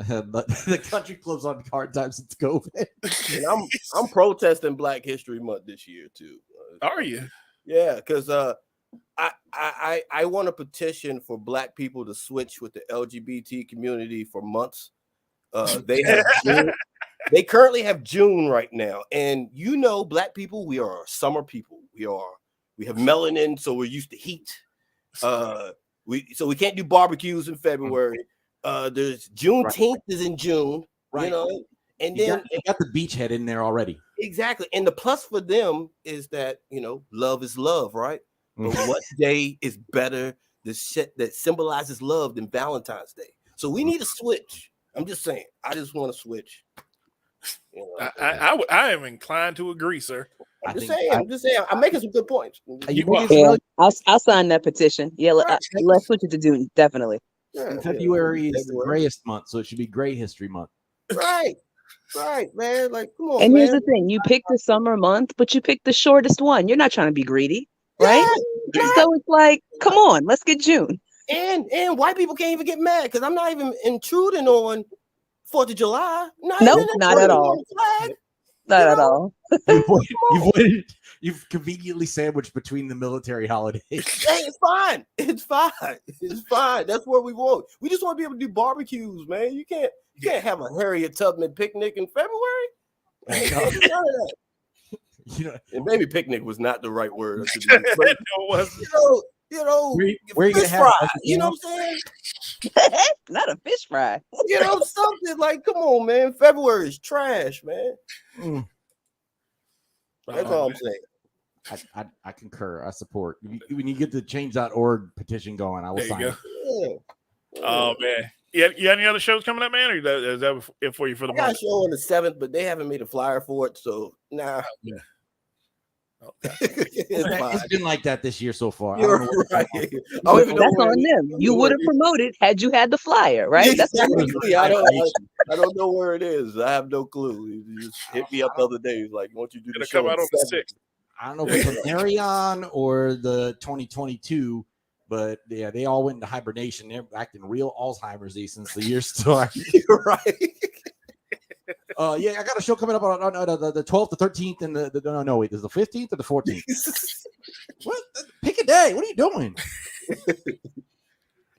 go. But the country club's on hard times since COVID. And I'm protesting Black History Month this year too. Are you? Yeah, because I want a petition for Black people to switch with the LGBT community for months. They have June. They currently have June right now, and Black people, we are summer people. We have melanin, so we're used to heat. We can't do barbecues in February. There's Juneteenth is in June, right? And you then got the beachhead in there already. Exactly. And the plus for them is that love is love, right? But what day is better that symbolizes love than Valentine's Day? So we need a switch. I'm just saying. I just want to switch. I am inclined to agree, sir. I'm just saying. I'm making some good points. I'll sign that petition. Yeah, let's switch it to June. Definitely. Yeah, February is the grayest month, so it should be Gray History Month. Right, man. Like, come on. And here's the thing: you pick the summer month, but you pick the shortest one. You're not trying to be greedy, right? Yeah. So it's like, come on, let's get June. And white people can't even get mad because I'm not even intruding on 4th of July. Nope, not at all. Not at all. You've conveniently sandwiched between the military holidays. Hey, it's fine. It's fine. That's what we want. We just want to be able to do barbecues, man. You can't have a Harriet Tubman picnic in February. And maybe picnic was not the right word. No, it wasn't. Where you gonna have? You know what I'm saying? Not a fish fry. You know, something like, come on, man. February is trash, man. That's all I'm saying. I concur. I support. When you get the change.org petition going, I will There you sign go. it. Yeah. Oh man, you got any other shows coming up, man? Or is that it for you for the I got a moment? show on the 7th, but they haven't made a flyer for it, so nah. Yeah. Okay. It's fine. It's been like that this year so far. I You're don't know what- right. I don't even know That's where on it- them. You would have promoted had you had the flyer, right? That's Exactly. I don't know where it is. I have no clue. You just hit me up the other day. Like, won't you do the It'll show come out on the 7th? 6th. I don't know if it's a Marion or the 2022, but yeah, they all went into hibernation. They're acting real Alzheimer's since the year started. You're right. Yeah, I got a show coming up on the 12th, the 13th, and no, wait, is the 15th or the 14th? What? Pick a day. What are you doing?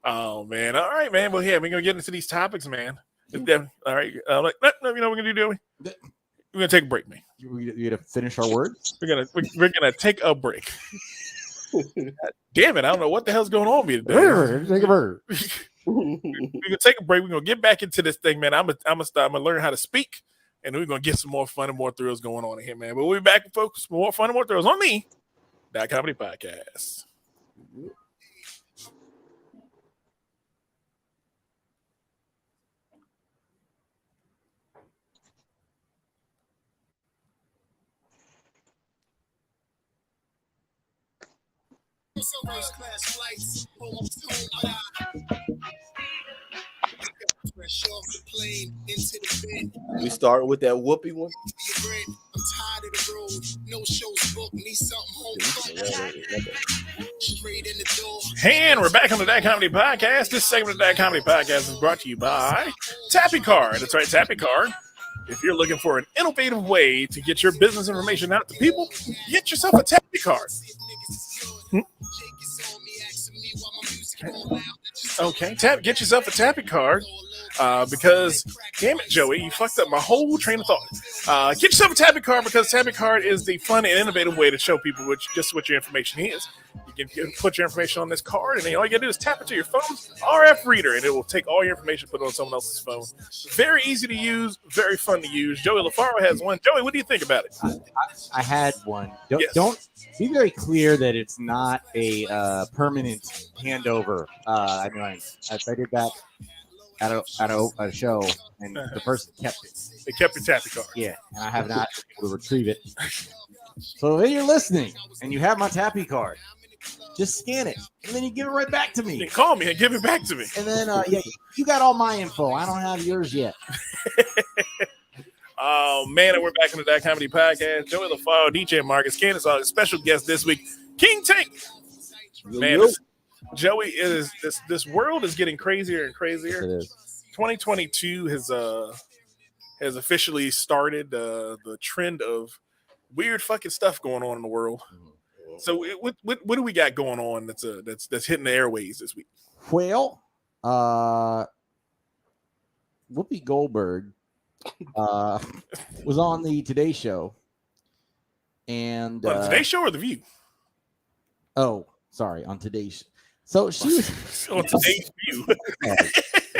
Oh man, all right, man. Well, yeah, we're gonna get into these topics, man. All right, you know what we're gonna do? We're gonna take a break, man. You got to finish our words. We're gonna take a break. Damn it! I don't know what the hell's going on with me today. Take a bird. We're gonna take a break. We're gonna get back into this thing, man. I'm gonna learn how to speak, and we're gonna get some more fun and more thrills going on in here, man. But we'll be back, folks. More fun and more thrills on the That Comedy Podcast. First class flights, almost home, but fresh off the plane into the bed. We start with that whoopee one. Your bread. I'm tired of the road. No shows booked. Need something home. Straight in the door. And we're back on the That Comedy Podcast. This segment of the That Comedy Podcast is brought to you by Tappy Card. That's right, Tappy Card. If you're looking for an innovative way to get your business information out to people, get yourself a Tappy Card. Okay, get yourself a Tappy Card because, damn it, Joey, you fucked up my whole train of thought. Get yourself a Tappy Card because Tappy Card is the fun and innovative way to show people what your information is. You can put your information on this card, and then all you gotta do is tap it to your phone's RF reader, and it will take all your information, put it on someone else's phone. Very easy to use, very fun to use. Joey LaFaro has one. Joey, what do you think about it? I had one. Yes. Don't be very clear that it's not a permanent handover. I mean, I did that at a show, and the person kept it. They kept your Tappy Card. Yeah, and I have not been able to retrieve it. So if you're listening and you have my Tappy Card, just scan it, and then you give it right back to You me. can call me and give it back to me. And then, yeah, you got all my info. I don't have yours yet. Oh man, and we're back in the That Comedy Podcast. Joey LaFaro, DJ Marcus, Candace, our special guest this week, King Tank. Man, Joey is this world is getting crazier and crazier. It is. 2022 has officially started the trend of weird fucking stuff going on in the world. So what do we got going on that's hitting the airways this week? Well, Whoopi Goldberg was on the Today Show, and On Today's Show or The View? oh, sorry, on Today's. So she was On Today's View.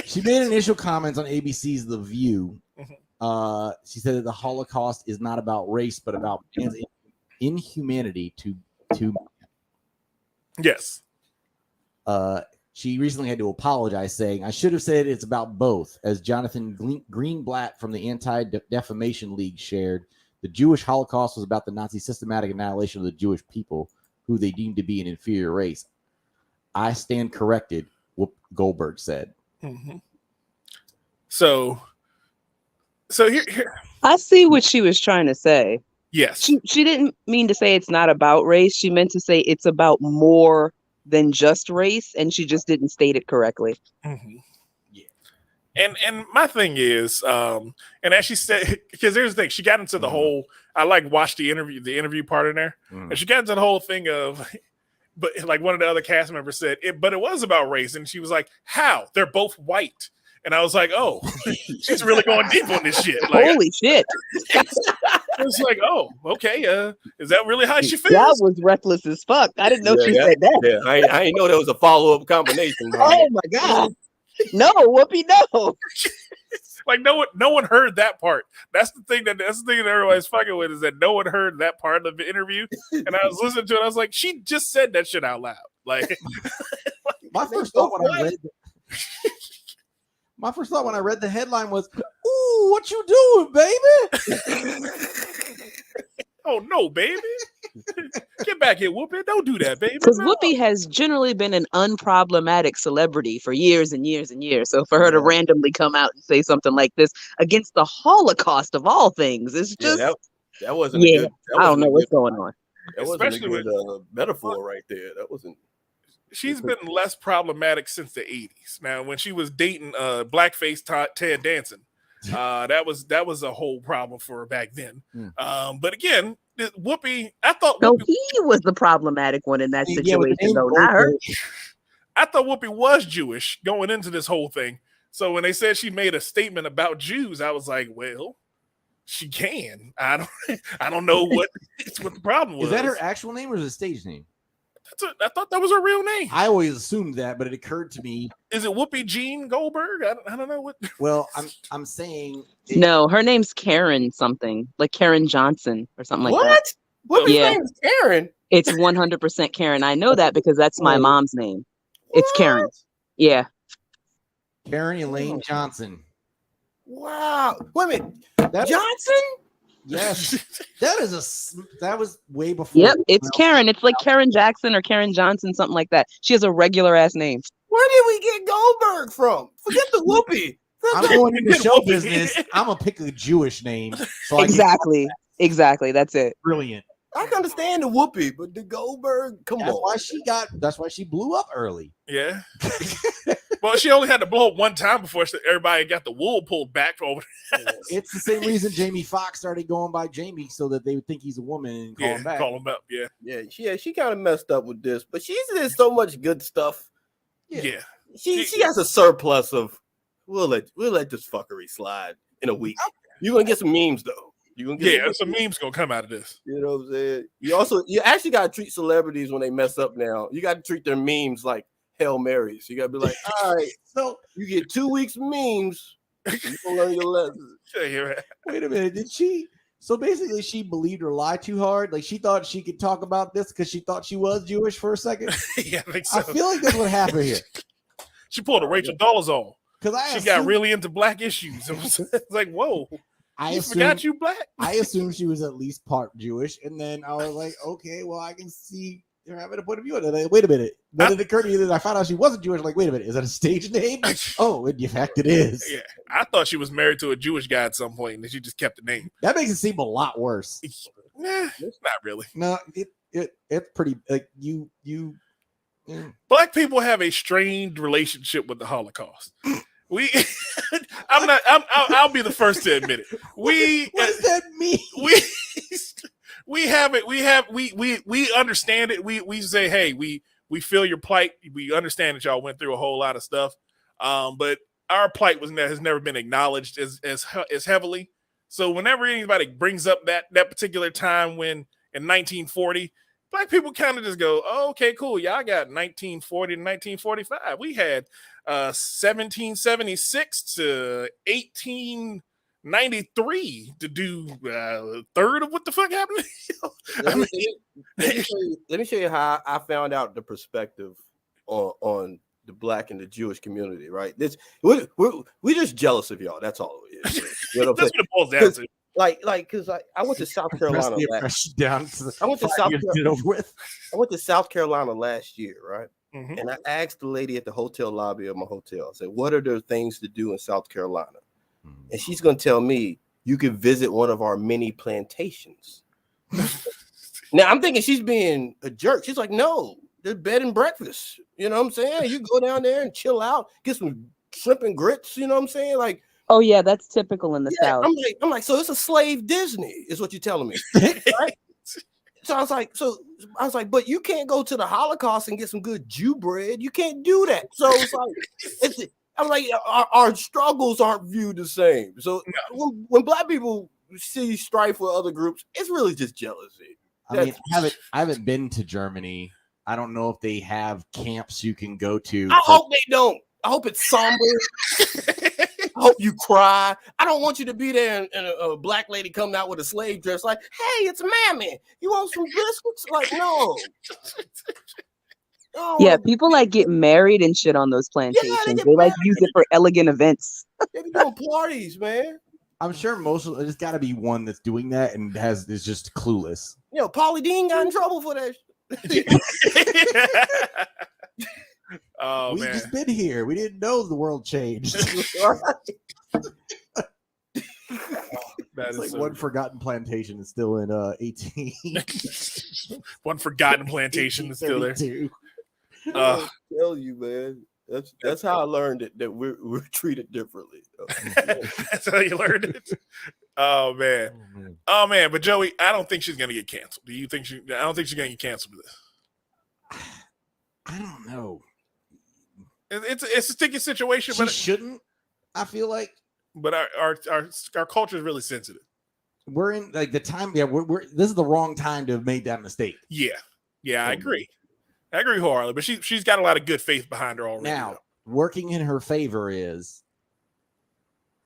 she made initial comments on ABC's The View. Mhm. She said that the Holocaust is not about race, but about man's inhumanity to. Yes. She recently had to apologize, saying, "I should have said it's about both." As Jonathan Greenblatt from the Anti-Defamation League shared, the Jewish Holocaust was about the Nazi systematic annihilation of the Jewish people, who they deemed to be an inferior race. I stand corrected, Goldberg said. Mm-hmm. So here. I see what she was trying to say. Yes. She didn't mean to say it's not about race. She meant to say it's about more than just race, and she just didn't state it correctly. Mm-hmm. Yeah. And my thing is, and as she said, because there's the thing, she got into the whole. I watched the interview part in there, and she got into the whole thing of. But like one of the other cast members said, but it was about race, and she was like, "How? They're both white." And I was like, "Oh, she's really going deep on this shit." Like, Holy shit! it's like, "Oh, okay. Is that really how she feels?" That was reckless as fuck. I didn't know she Yeah, said that. Yeah, I didn't know there was a follow-up combination. Oh my god! No, Whoopi, no. Like no one heard that part. That's the thing that everybody's fucking with, is that no one heard that part of the interview. And I was listening to it, I was like, she just said that shit out loud. Like My first thought when I read the headline was, "Ooh, what you doing, baby?" oh no, baby. Get back here, Whoopi. Don't do that, baby. Because No. Whoopi has generally been an unproblematic celebrity for years and years and years. So for her to randomly come out and say something like this against the Holocaust of all things, it's just that wasn't a good. I don't know what's going on. That wasn't Especially a good metaphor right there. That wasn't. She's been less problematic since the 80s. Now, when she was dating blackface Ted Danson, that was a whole problem for her back then. But again, Whoopi, I thought No, Whoopi, he was the problematic one in that Yeah, situation, with the though, name not her. I thought Whoopi was Jewish going into this whole thing. So when they said she made a statement about Jews, I was like, well, she can. I don't know what the problem was. Is that her actual name or is it a stage name? I thought that was her real name. I always assumed that, but it occurred to me. Is it Whoopi Jean Goldberg? I don't know what. Well, I'm saying No, her name's Karen something, like Karen Johnson or something like that. What? Whoopi's Yeah. name is Karen. It's 100% Karen. I know that because that's my mom's name. It's Karen. Yeah. Karen Elaine Johnson. Wow. Wait a minute. That- Johnson? Yes, that was way before. Yep, it's Karen. It's like Karen Jackson or Karen Johnson, something like that. She has a regular ass name. Where did we get Goldberg from? Forget the Whoopi. I'm going into show business. I'm gonna pick a Jewish name. So Exactly. That's it. Brilliant. I can understand the Whoopi, but the Goldberg, come That's on. That's why she blew up early. Yeah. Well, she only had to blow up one time before everybody got the wool pulled back over. It's the same reason Jamie Foxx started going by Jamie, so that they would think he's a woman and call him back. Call him up. Yeah. Yeah, she kind of messed up with this, but she's did so much good stuff. Yeah. She has a surplus of we'll let this fuckery slide in a week. You're gonna get some memes though. You're gonna get Some memes gonna come out of this. You know what I'm saying? You actually gotta treat celebrities when they mess up now. You gotta treat their memes like Hail Marys. You gotta be like, all right, so you get 2 weeks of memes. You gonna learn your lesson. Wait a minute, did she? So basically, she believed her lie too hard. Like she thought she could talk about this because she thought she was Jewish for a second. Yeah, I think so. I feel like that's what happened here. She pulled a Rachel Dolezal. Because she got really into black issues. It was like, whoa, I forgot you black. I assumed she was at least part Jewish, and then I was like, okay, well, I can see they're having a point of view. And then, wait a minute. Then it occurred to me that I found out she wasn't Jewish. Like, wait a minute, is that a stage name? Oh, in fact, it is. Yeah, I thought she was married to a Jewish guy at some point, and she just kept the name. That makes it seem a lot worse. Nah, not really. No, it's pretty like you. Yeah. Black people have a strained relationship with the Holocaust. I'll be the first to admit it. What does that mean? We understand it. We say, hey, we feel your plight. We understand that y'all went through a whole lot of stuff. But our plight has never been acknowledged as heavily. So whenever anybody brings up that particular time when in 1940, Black people kind of just go, oh, okay, cool. Y'all got 1940 to 1945. We had 1776 to 1893 to do a third of what the fuck happened. Let me show you how I found out the perspective on the Black and the Jewish community. Right? We're just jealous of y'all. That's all it is. You know what That's what it boils down to. Because I went to South Carolina. I went to South Carolina last year, right? Mm-hmm. And I asked the lady at the hotel lobby of my hotel, I said, what are there things to do in South Carolina? Mm-hmm. And she's going to tell me, you can visit one of our mini plantations. Now, I'm thinking she's being a jerk. She's like, no, there's bed and breakfast. You know what I'm saying? You go down there and chill out, get some shrimp and grits. You know what I'm saying? Like, oh yeah, that's typical in the South. I'm like, so it's a slave Disney, is what you're telling me, right? So I was like, but you can't go to the Holocaust and get some good Jew bread. You can't do that. So it's like, I'm like, our struggles aren't viewed the same. So when Black people see strife with other groups, it's really just jealousy. I mean, I haven't been to Germany. I don't know if they have camps you can go to. I hope they don't. I hope it's somber. I hope you cry. I don't want you to be there and a black lady coming out with a slave dress like, hey, it's Mammy. You want some biscuits? Like, no. Yeah, people like get married and shit on those plantations. get They like married. use it for elegant events. They be doing parties, man. I'm sure most of there's got to be one that's doing that and is just clueless. You know, Pauly Dean got in trouble for that. Oh we man, just been here. We didn't know the world changed. that It's is like so one forgotten plantation is still in 18. one forgotten plantation is still there. 1832. I tell you, man. That's how I learned that we're treated differently. That's how you learned it. Oh man. Oh man. But Joey, I don't think she's gonna get canceled. Do you think she? I don't think she's gonna get canceled for this. I don't know. It's a sticky situation, She but shouldn't. I feel like our culture is really sensitive. we're in like the time. Yeah, we're this is the wrong time to have made that mistake. Yeah, I agree. I agree wholeheartedly. But she's got a lot of good faith behind her already. Now, working in her favor is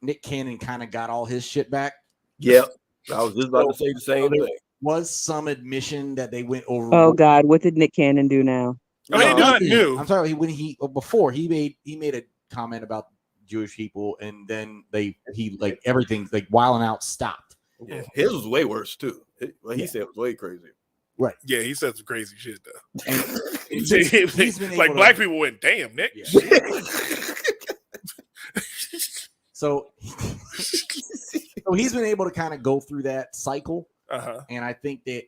Nick Cannon kind of got all his shit back. Yep. I was just about to say the same there thing. Was some admission that they went over. Oh God, what did Nick Cannon do now? Oh, he did nothing new. I'm sorry. When before he made a comment about Jewish people, and then he like everything like wilding out stopped. Yeah. His was way worse too. What he said was way crazy. Right. Yeah, he said some crazy shit though. And He's been like black people went, damn, Nick. Yeah. So he's been able to kind of go through that cycle, and I think that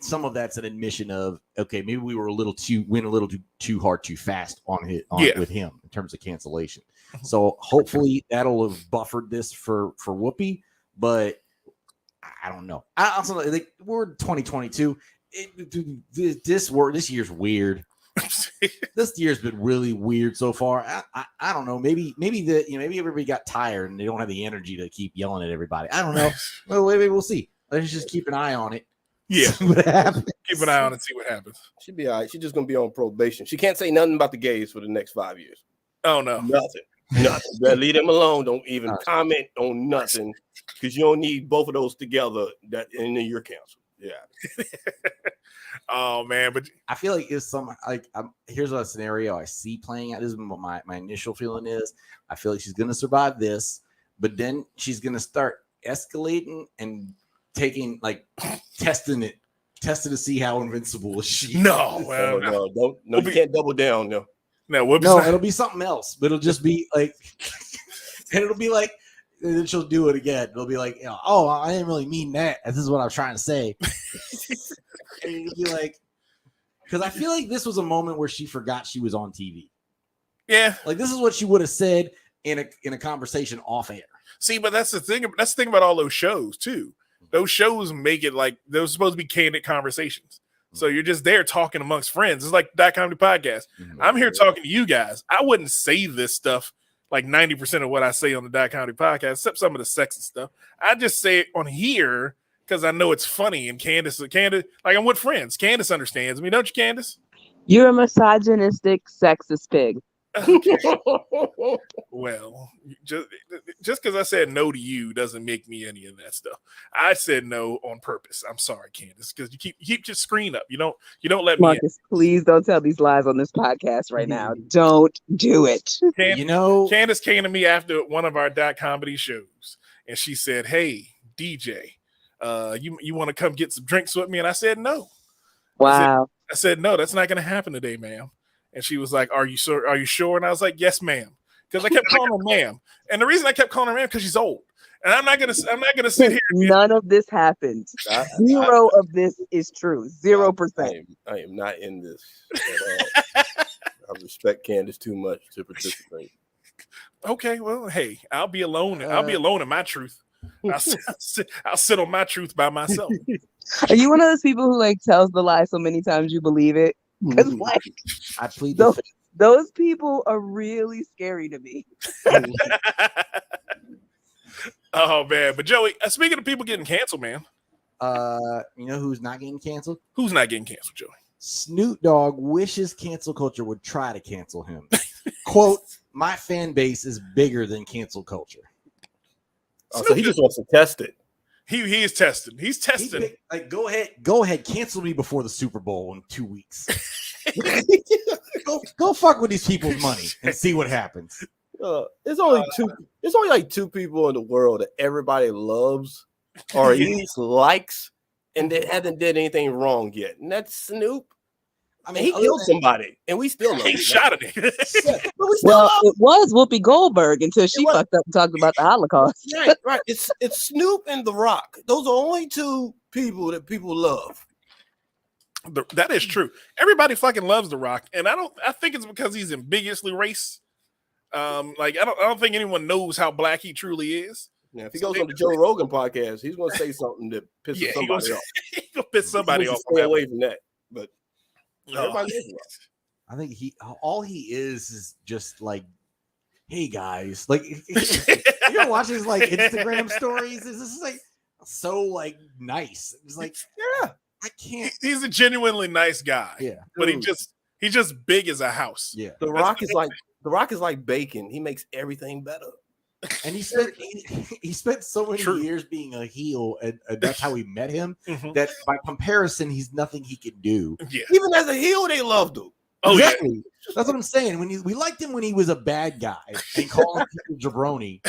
some of that's an admission of okay, maybe we were went a little too hard, too fast with him in terms of cancellation. So hopefully that'll have buffered this for Whoopi, but I don't know. I also like we're 2022. This year's weird. This year's been really weird so far. I don't know. Maybe everybody got tired and they don't have the energy to keep yelling at everybody. I don't know. Well, maybe we'll see. Let's just keep an eye on it. Yeah, see what happens. Keep an eye on it and see what happens. She'll be all right. She's just gonna be on probation. She can't say nothing about the gays for the next 5 years. Oh no, nothing. Better leave them alone. Don't even comment on nothing because you don't need both of those together. That and then you're canceled. Yeah. Oh man, but I feel like it's some like here's a scenario I see playing out. This is what my initial feeling is. I feel like she's gonna survive this, but then she's gonna start escalating and taking like testing to see how invincible is she. No, you can't double down. No, it'll be something else, but it'll just be like, and it'll be like, and then she'll do it again. It'll be like, oh, I didn't really mean that. This is what I was trying to say. And it'll be like, because I feel like this was a moment where she forgot she was on TV. Yeah, like this is what she would have said in a conversation off air. See, but that's the thing. That's the thing about all those shows too. Those shows make it like they're supposed to be candid conversations. So you're just there talking amongst friends. It's like that comedy podcast. I'm here talking to you guys. I wouldn't say this stuff like 90% of what I say on the Dot Comedy podcast, except some of the sexy stuff. I just say it on here because I know it's funny. And Candace, like I'm with friends. Candace understands me, don't you, Candace? You're a misogynistic, sexist pig. Well, just because I said no to you doesn't make me any of that stuff. I said no on purpose. I'm sorry, Candace, because you keep your screen up. You don't let Marcus, me in. please don't tell these lies on this podcast right now. Don't do it. Candace came to me after one of our Dot Comedy shows, and she said, "Hey, DJ, you want to come get some drinks with me?" And I said no. Wow. I said no, that's not going to happen today, ma'am. And she was like, "Are you sure? Are you sure?" And I was like, "Yes, ma'am." Because I kept calling her ma'am, and the reason I kept calling her ma'am because she's old, and I'm not gonna sit here. None of this happened. Zero of this is true. 0%. I am not in this at all. I respect Candace too much to participate. Okay, well, hey, I'll be alone. I'll be alone in my truth. I'll sit on my truth by myself. Are you one of those people who like tells the lie so many times you believe it? Because like I plead those people are really scary to me. Oh man, but Joey, speaking of people getting canceled, man. You know who's not getting canceled? Who's not getting canceled, Joey? Snoop Dogg wishes cancel culture would try to cancel him. quote, my fan base is bigger than cancel culture. Oh, so he just wants to test it. He is testing. He's testing. Like, go ahead, cancel me before the Super Bowl in 2 weeks. go fuck with these people's money and see what happens. It's only like two people in the world that everybody loves or at least likes, and they haven't did anything wrong yet. And that's Snoop. I mean, he killed somebody, and we still love him. He shot a nigga. But we still Well, love him. it was Whoopi Goldberg until she fucked up and talked about the Holocaust. Right. It's Snoop and The Rock. Those are only two people that people love. That is true. Everybody fucking loves The Rock, and I think it's because he's ambiguously race. Like I don't think anyone knows how black he truly is. Yeah, if he goes on the Joe Rogan podcast, he's going to say something that pisses somebody off. He's gonna piss somebody off. Stay away from that. But No. everybody knows him. I think all he is just like, hey guys, like you know, watch his like Instagram stories. It's just like so like nice. It's like, Yeah. I can't. He's a genuinely nice guy. Yeah, But Dude. he's just big as a house. yeah. The Rock is like bacon. He makes everything better. And he spent so many True. years being a heel, and that's how we met him. Mhm. That by comparison, he's nothing he can do. Yeah. Even as a heel, they loved him. Oh yeah. Exactly. That's what I'm saying. We liked him when he was a bad guy and calling people jabroni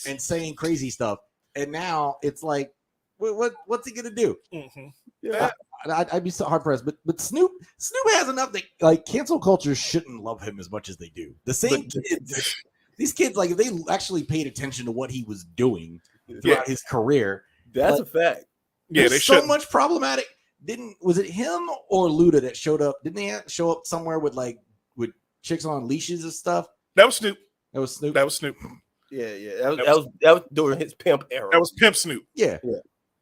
and saying crazy stuff, and now it's like, what's he gonna do? Mhm. Yeah. I'd be so hard pressed. But Snoop has enough that like cancel culture shouldn't love him as much as they do. The same kids. These kids, like, if they actually paid attention to what he was doing throughout his career, That's a fact. Yeah, there's they so should. much problematic. Was it him or Luda that showed up? Didn't they show up somewhere with chicks on leashes and stuff? That was Snoop. That was Snoop. That was Snoop. Yeah. That was during his pimp era. That was Pimp Snoop. Yeah.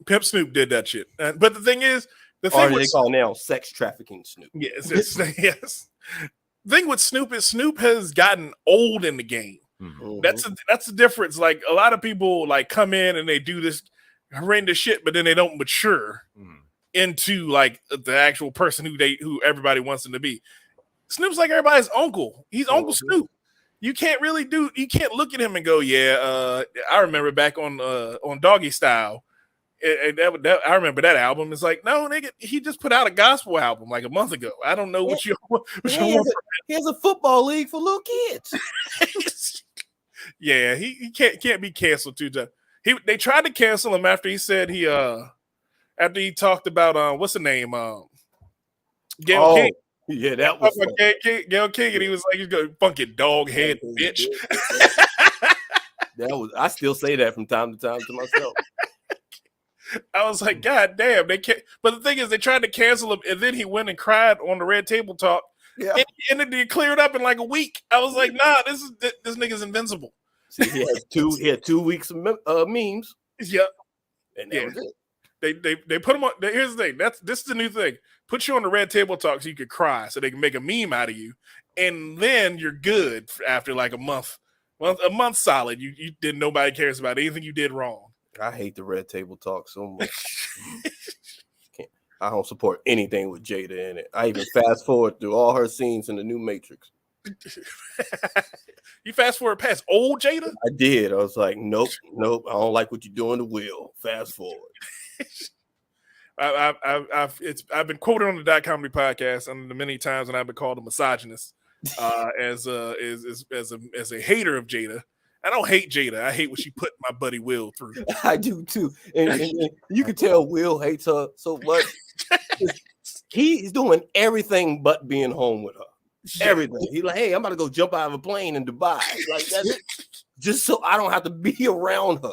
Pimp Snoop did that shit. But the thing is, or they with call now sex trafficking Snoop. yes. The thing with Snoop is Snoop has gotten old in the game. Mhm. That's the difference. Like a lot of people like come in and they do this horrendous shit, but then they don't mature Mhm. into like the actual person who everybody wants them to be. Snoop's like everybody's uncle. He's Uncle Snoop. You can't look at him and go, yeah. I remember back on Doggy Style. I remember that album. It's like, no, nigga, he just put out a gospel album like a month ago. I don't know what you want. He has a football league for little kids. Yeah, he can't be canceled too. They tried to cancel him after he said after he talked about what's the name Gail King. Yeah, that was Gail King, and he was like, he's going funky dog head bitch. I still say that from time to myself. I was like, God damn, they can't. But the thing is, they tried to cancel him, and then he went and cried on the Red Table Talk. Yeah. And it cleared up in like a week. I was like, nah, this nigga's invincible. See, he had 2 weeks of memes. Yep. And that was it. They put him on. Here's the thing. This is the new thing. Put you on the Red Table Talk so you could cry, so they can make a meme out of you, and then you're good after like a month. Well, a month solid. You did. Nobody cares about anything you did wrong. I hate the Red Table Talk so much. I don't support anything with Jada in it. I even fast forward through all her scenes in the new Matrix. You fast forward past old Jada? I did. I was like, nope. I don't like what you're doing to Will. Fast forward. I've been quoted on the .comedy podcast and the many times, and I've been called a misogynist as a hater of Jada. I don't hate Jada. I hate what she put my buddy Will through. I do too. And you can tell Will hates her so much. He's doing everything but being home with her. Everything. He's like, hey, I'm about to go jump out of a plane in Dubai. Like that's just so I don't have to be around her.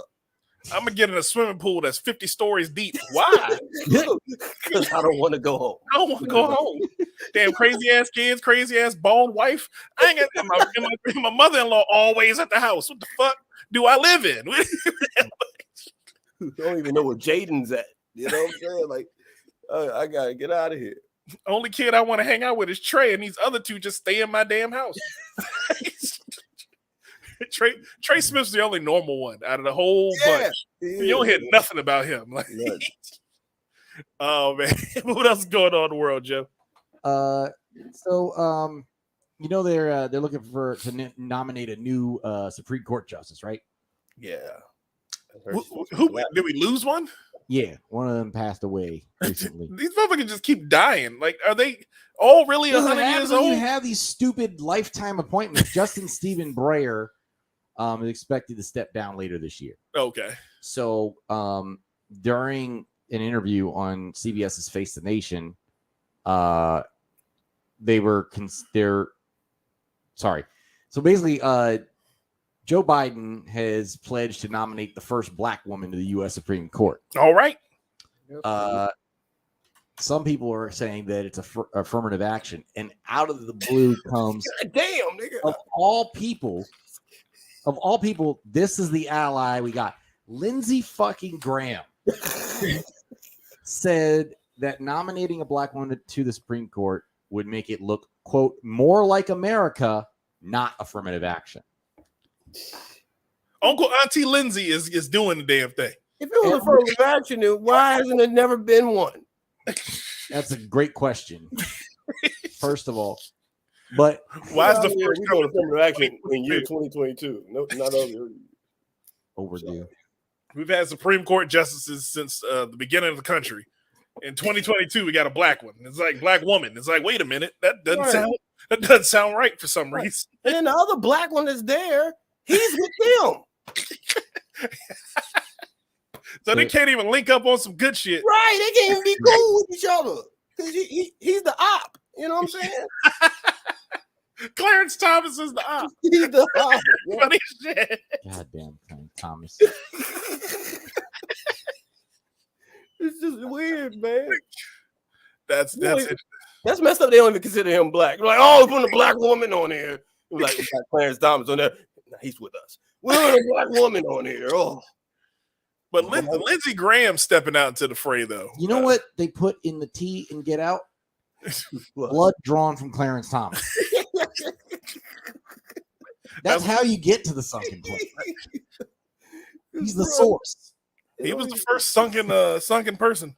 I'm gonna get in a swimming pool that's 50 stories deep. Why? Because I don't want to go home. I don't want to go home. Damn crazy ass kids, crazy ass bald wife. I ain't got my mother-in-law always at the house. What the fuck do I live in? I don't even know where Jaden's at. You know what I'm saying? Like, I gotta get out of here. Only kid I want to hang out with is Trey, and these other two just stay in my damn house. Trey Smith's the only normal one out of the whole bunch. You don't hear nothing about him. Like, oh man, what else is going on in the world, Joe? You know they're looking to nominate a new Supreme Court justice, right? Yeah. Who did we lose one? Yeah, one of them passed away recently. These motherfuckers just keep dying. Like, are they all really 100 years old? You have these stupid lifetime appointments. Justin Stephen Breyer is expected to step down later this year. Okay. So during an interview on CBS's Face the Nation, they're sorry. So basically, Joe Biden has pledged to nominate the first black woman to the U.S. Supreme Court. All right. Some people are saying that it's affirmative action, and out of the blue comes, God damn, nigga. of all people, this is the ally we got. Lindsey fucking Graham said that nominating a black woman to the Supreme Court would make it look, quote, more like America, not affirmative action. Uncle Auntie Lindsay is doing the damn thing. If it was affirmative action, then why hasn't it never been one? That's a great question. First of all, but Why is the we first doing affirmative action in year 2022? No, not over. overdue. We've had Supreme Court justices since the beginning of the country. In 2022, we got a black one. It's like black woman. It's like, wait a minute, that doesn't sound right for some reason. And then the other black one that's there, he's with them. So they can't even link up on some good shit. Right, they can't even be cool with each other. Because he's the op. You know what I'm saying? Clarence Thomas is the op. He's the op. Funny shit. Goddamn Clarence Thomas. It's just weird, man. That's it. That's messed up. They don't even consider him black. They're like, oh, putting a black woman on here. We're like, we got Clarence Thomas on there. Nah, he's with us. We're putting a black woman on here. Oh, But Lindsey Graham stepping out into the fray, though. You know what they put in the tea and Get Out? Blood drawn from Clarence Thomas. That's how you get to the sunken place. He's the source. He was the first sunken person.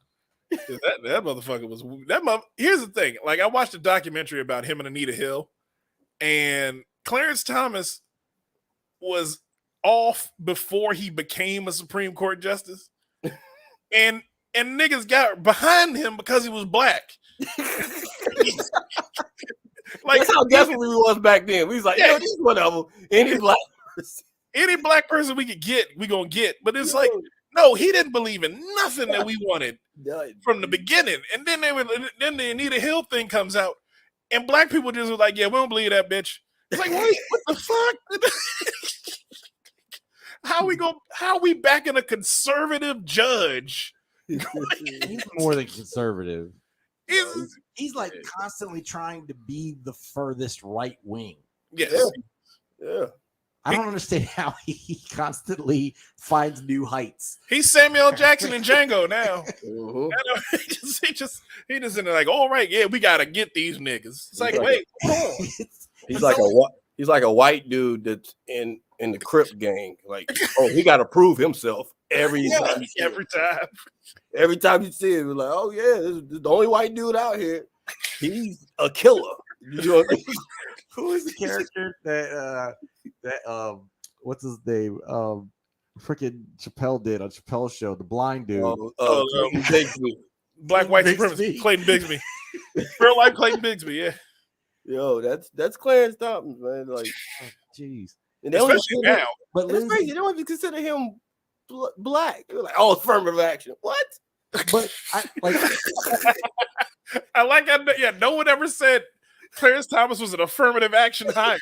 That motherfucker was Here's the thing. Like, I watched a documentary about him and Anita Hill, and Clarence Thomas was off before he became a Supreme Court justice. And niggas got behind him because he was black. Like, that's how desperate we was back then. We was like, yo, this whatever. Any black person we could get, we gonna get. But it's like, no, he didn't believe in nothing that we wanted from the beginning. And then then the Anita Hill thing comes out, and black people just were like, yeah, we don't believe that bitch. It's like, wait, what the fuck? How we backing a conservative judge? He's more than conservative. Is He's like constantly trying to be the furthest right wing. yes. Yeah. I don't understand how he constantly finds new heights. He's Samuel Jackson in Django now. Mhm. He just in there like, all right, yeah, we gotta get these niggas. It's like, wait, hold on. He's like a white dude that's in the Crip gang. Like, oh, he got to prove himself every time. Every time you see him, you're like, oh yeah, this is the only white dude out here. He's a killer. You know what I mean? Who is the character that what's his name? Freaking Chappelle did on Chappelle's show, the blind dude. Clayton Bigsby. Black white Bigsby. supremacy, Clayton Bigsby. Real life Clayton Bigsby, yeah. Yo, that's Clarence Thomas, man. Like, Jeez. and they don't Especially even- now. But That's crazy. They don't even consider him black. They're like, oh, affirmative action. What? but I like I like that. Yeah, no one ever said Clarence Thomas was an affirmative action hire.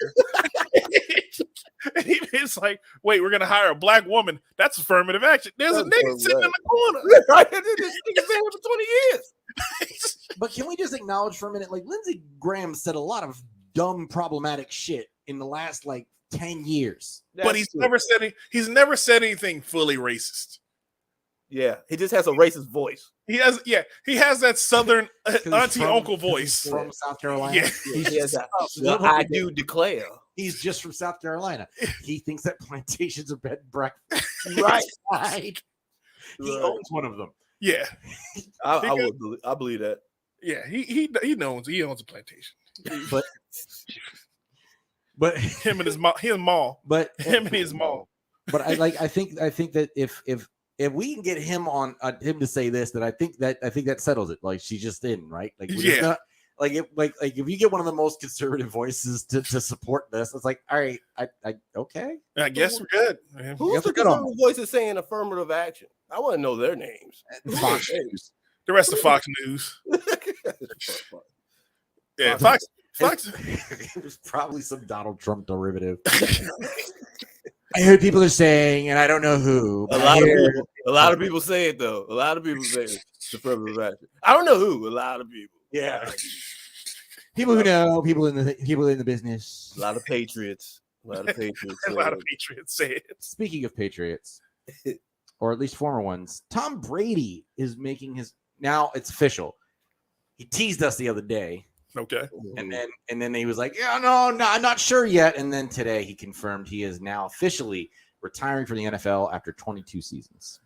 And it's like, wait, we're gonna hire a black woman. That's affirmative action. There's a nigga sitting in the corner. This nigga's been here for 20 years. but can we just acknowledge for a minute, like Lindsey Graham said a lot of dumb, problematic shit in the last like 10 years. But he's never said anything fully racist. Yeah, he just has a racist voice. He has that southern auntie uncle voice. From South Carolina. Yeah. He has that. I do declare. He's just from South Carolina. He thinks that plantations are bed and breakfast. Right. He owns one of them. Yeah, I believe that. yeah. He owns a plantation. But But him and his mom. but Him and his mom. But I think that if we can get him on him to say this, that I think that settles it. Like she's just in, right? Like we're just not, like if you get one of the most conservative voices to support this, it's like, all right, I okay. I guess we're good. Who's the conservative voices saying affirmative action? I want to know their names. Fox News. The rest of Fox News. Yeah, Fox. It was probably some Donald Trump derivative. I heard people are saying, and I don't know who. A lot of people say it though. A lot of people say it's affirmative action. I don't know who. A lot of people. Yeah. People who know, people in the business. A lot of patriots. A lot of patriots. A lot of patriots say it. Speaking of patriots, or at least former ones, Tom Brady is making his now. It's official. He teased us the other day. Okay. And then he was like, yeah, no, I'm not sure yet. And then today he confirmed he is now officially retiring from the NFL after 22 seasons.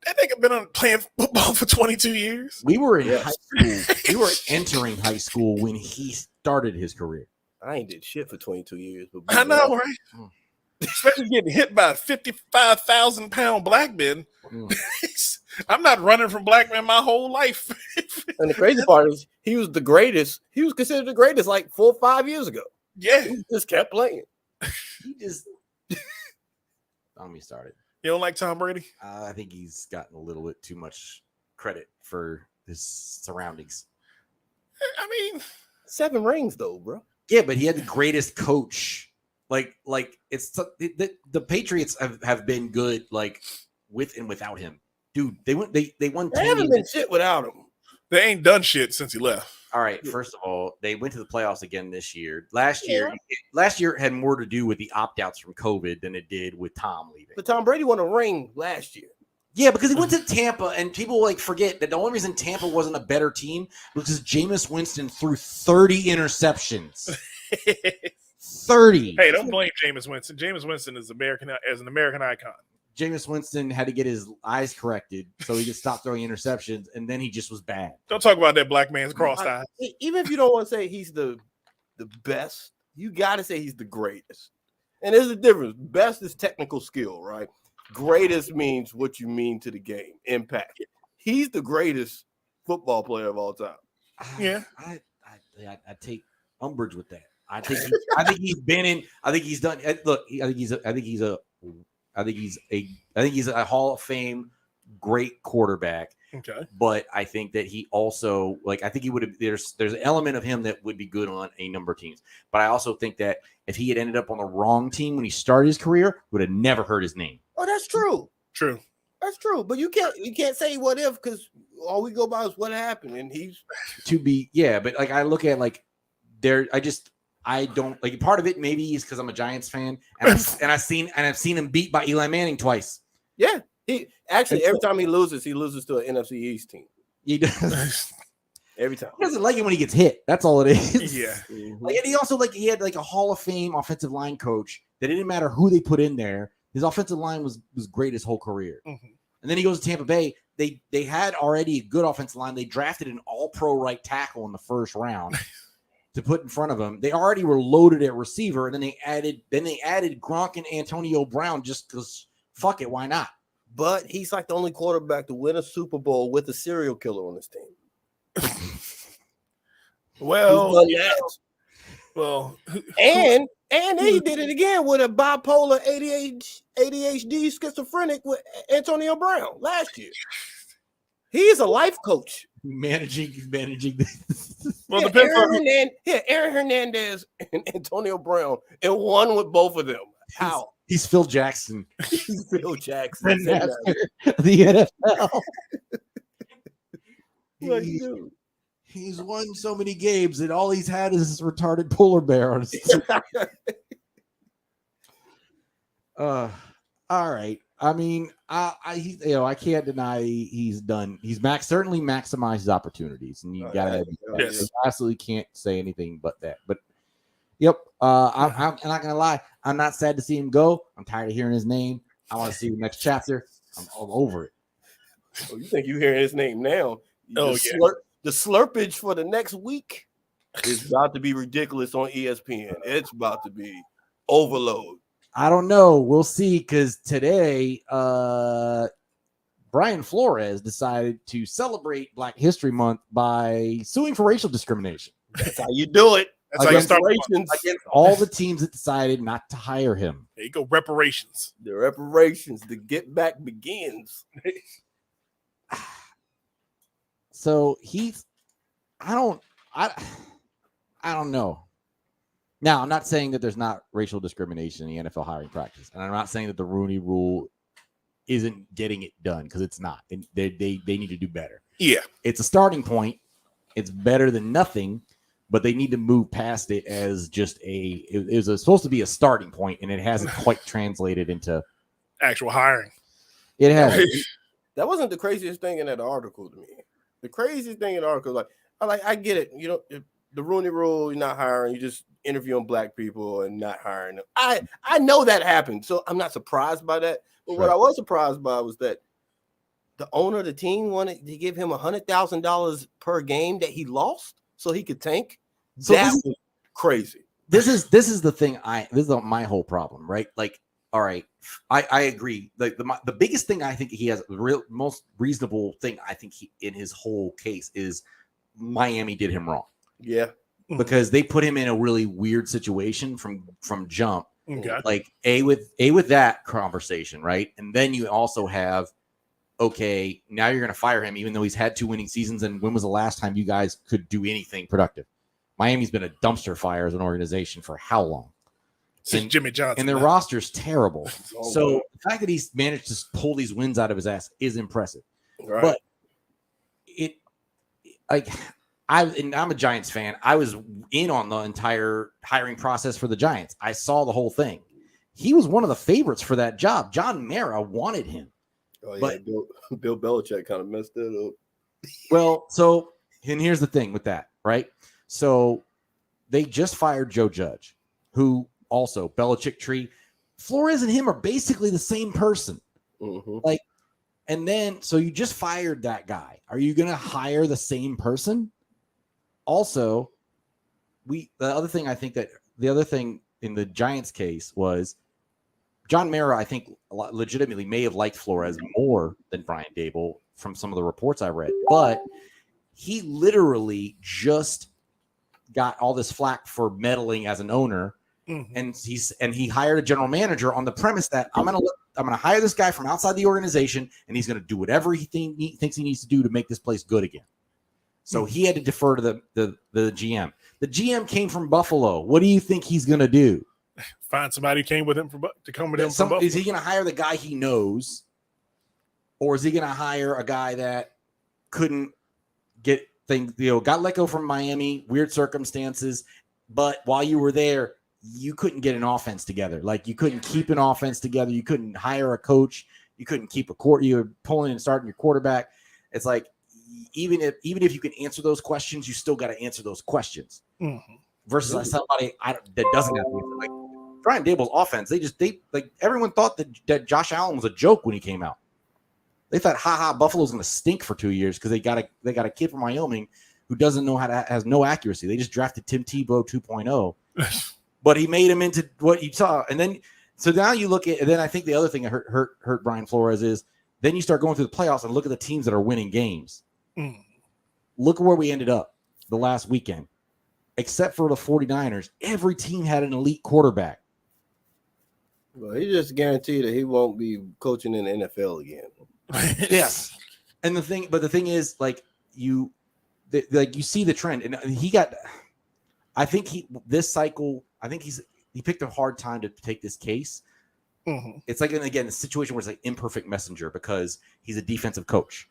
That nigga been playing football for 22 years. We were in high school. We were entering high school when he started his career. I ain't did shit for 22 years. But I know, right? Especially getting hit by 55,000-pound black men. I'm not running from black men my whole life. And the crazy part is he was the greatest. He was considered the greatest like 4 or 5 years ago. Yeah. He just kept playing. He just don't me started. You don't like Tom Brady? I think he's gotten a little bit too much credit for his surroundings. I mean, 7 rings though, bro. Yeah, but he had the greatest coach. Like it's the Patriots have been good like with and without him. Dude, they won 10 They haven't been shit without him. they ain't done shit since he left. All right, first of all, they went to the playoffs again this year. Last year had more to do with the opt-outs from COVID than it did with Tom leaving. But Tom Brady won a ring last year. Yeah, because he went to Tampa, and people like forget that the only reason Tampa wasn't a better team was because Jameis Winston threw 30 interceptions. 30. Hey, don't blame Jameis Winston. Jameis Winston is an American icon. Jameis Winston had to get his eyes corrected so he could stop throwing interceptions, and then he just was bad. Don't talk about that black man's crossed eyes. Even if you don't want to say he's the best, you got to say he's the greatest. And there's a difference. Best is technical skill, right? Greatest means what you mean to the game, impact. He's the greatest football player of all time. Yeah. I take umbrage with that. I think he's been in. I think he's done. Look, I think he's a Hall of Fame great quarterback. Okay. But I think that he also I think he would have. There's an element of him that would be good on a number of teams. But I also think that if he had ended up on the wrong team when he started his career, would have never heard his name. Oh, that's true. True. That's true. But you can't say what if because all we go by is what happened, and he's to be But I look at I don't like part of it. Maybe is because I'm a Giants fan, and I've seen him beat by Eli Manning twice. Yeah, he actually every time he loses to an NFC East team. He does every time. He doesn't like it when he gets hit. That's all it is. Yeah. Mm-hmm. And he also he had a Hall of Fame offensive line coach that it didn't matter who they put in there. His offensive line was great his whole career. Mm-hmm. And then he goes to Tampa Bay. They had already a good offensive line. They drafted an all-pro right tackle in the first round. To put in front of him, they already were loaded at receiver, and then they added Gronk and Antonio Brown just because fuck it, why not? But he's like the only quarterback to win a Super Bowl with a serial killer on his team. Well, and he did it again with a bipolar ADHD schizophrenic with Antonio Brown last year. He is a life coach. Managing. Well, Aaron Hernandez and Antonio Brown, and one with both of them. How? He's Phil Jackson. He's Phil Jackson. The NFL. Dude. He's won so many games, and all he's had is this retarded polar bear on his team. All right. I mean, I can't deny he's done. He's certainly maximized his opportunities, and you gotta. Yes. You absolutely can't say anything but that. But yep, I'm not gonna lie. I'm not sad to see him go. I'm tired of hearing his name. I want to see the next chapter. I'm over it. Oh, you think you hearing his name now? The slurpage for the next week. It's about to be ridiculous on ESPN. It's about to be overload. I don't know. We'll see. Because today, Brian Flores decided to celebrate Black History Month by suing for racial discrimination. That's how you do it. That's how you Against start. against all the teams that decided not to hire him. There you go, reparations. The reparations, the get back begins. So I don't know. Now, I'm not saying that there's not racial discrimination in the NFL hiring practice, and I'm not saying that the Rooney Rule isn't getting it done, because it's not. And they need to do better. Yeah, It's a starting point. It's better than nothing, but they need to move past it as just it was supposed to be a starting point, and it hasn't quite translated into actual hiring. it has. That wasn't the craziest thing in that article to me. The craziest thing in the article, I get it. You know, the Rooney Rule, you're not hiring, you just interviewing black people and not hiring them. I know that happened, so I'm not surprised by that. But what I was surprised by was that the owner of the team wanted to give him $100,000 per game that he lost so he could tank. So that was crazy. This is the thing. This is my whole problem, right? Like, all right, I agree. Like the biggest thing I think he has, the most reasonable thing I think in his whole case is Miami did him wrong. Yeah, because they put him in a really weird situation from jump. Okay. Like with that conversation, right? And then you also have, okay, now you're going to fire him, even though he's had 2 winning seasons. And when was the last time you guys could do anything productive? Miami's been a dumpster fire as an organization for how long? Since Jimmy Johnson. And their roster's terrible. So the fact that he's managed to pull these wins out of his ass is impressive. right. But I'm a Giants fan. I was in on the entire hiring process for the Giants. I saw the whole thing. He was one of the favorites for that job. John Mara wanted him. Oh yeah, but- Bill Belichick kind of messed it up. Well, and here's the thing with that, right? So they just fired Joe Judge, who also Belichick tree. Flores and him are basically the same person. Mm-hmm. And then, so you just fired that guy. Are you going to hire the same person? Also, the other thing in the Giants case was John Mara, I think, legitimately may have liked Flores more than Brian Daboll from some of the reports I read, but he literally just got all this flack for meddling as an owner. Mhm. And he hired a general manager on the premise that I'm gonna hire this guy from outside the organization, and he's gonna do whatever he thinks he needs to do to make this place good again. So he had to defer to the GM. The GM came from Buffalo. What do you think he's gonna do? Find somebody who came with him to come with him from Buffalo. Is he gonna hire the guy he knows, or is he gonna hire a guy that couldn't get things? Got let go from Miami, weird circumstances, but while you were there, you couldn't get an offense together. Like, you couldn't keep an offense together. You couldn't hire a coach. You couldn't keep you were pulling and starting your quarterback. It's like, even if you can answer those questions, you still got to answer those questions. Mhm. Versus somebody that doesn't have to answer. Like Brian Daboll's offense, they everyone thought that Josh Allen was a joke when he came out. They thought, Buffalo's going to stink for 2 years because they got a kid from Wyoming who doesn't know has no accuracy. They just drafted Tim Tebow 2.0. But he made him into what you saw. And then, so now you look at, and then I think the other thing that hurt Brian Flores is then you start going through the playoffs and look at the teams that are winning games. Mm. Look at where we ended up the last weekend. Except for the 49ers, every team had an elite quarterback. Well, he just guaranteed that he won't be coaching in the NFL again. Yes. And the thing is, you see the trend, and he picked a hard time to take this case. Mhm. It's like, and again, the situation where it's like imperfect messenger because he's a defensive coach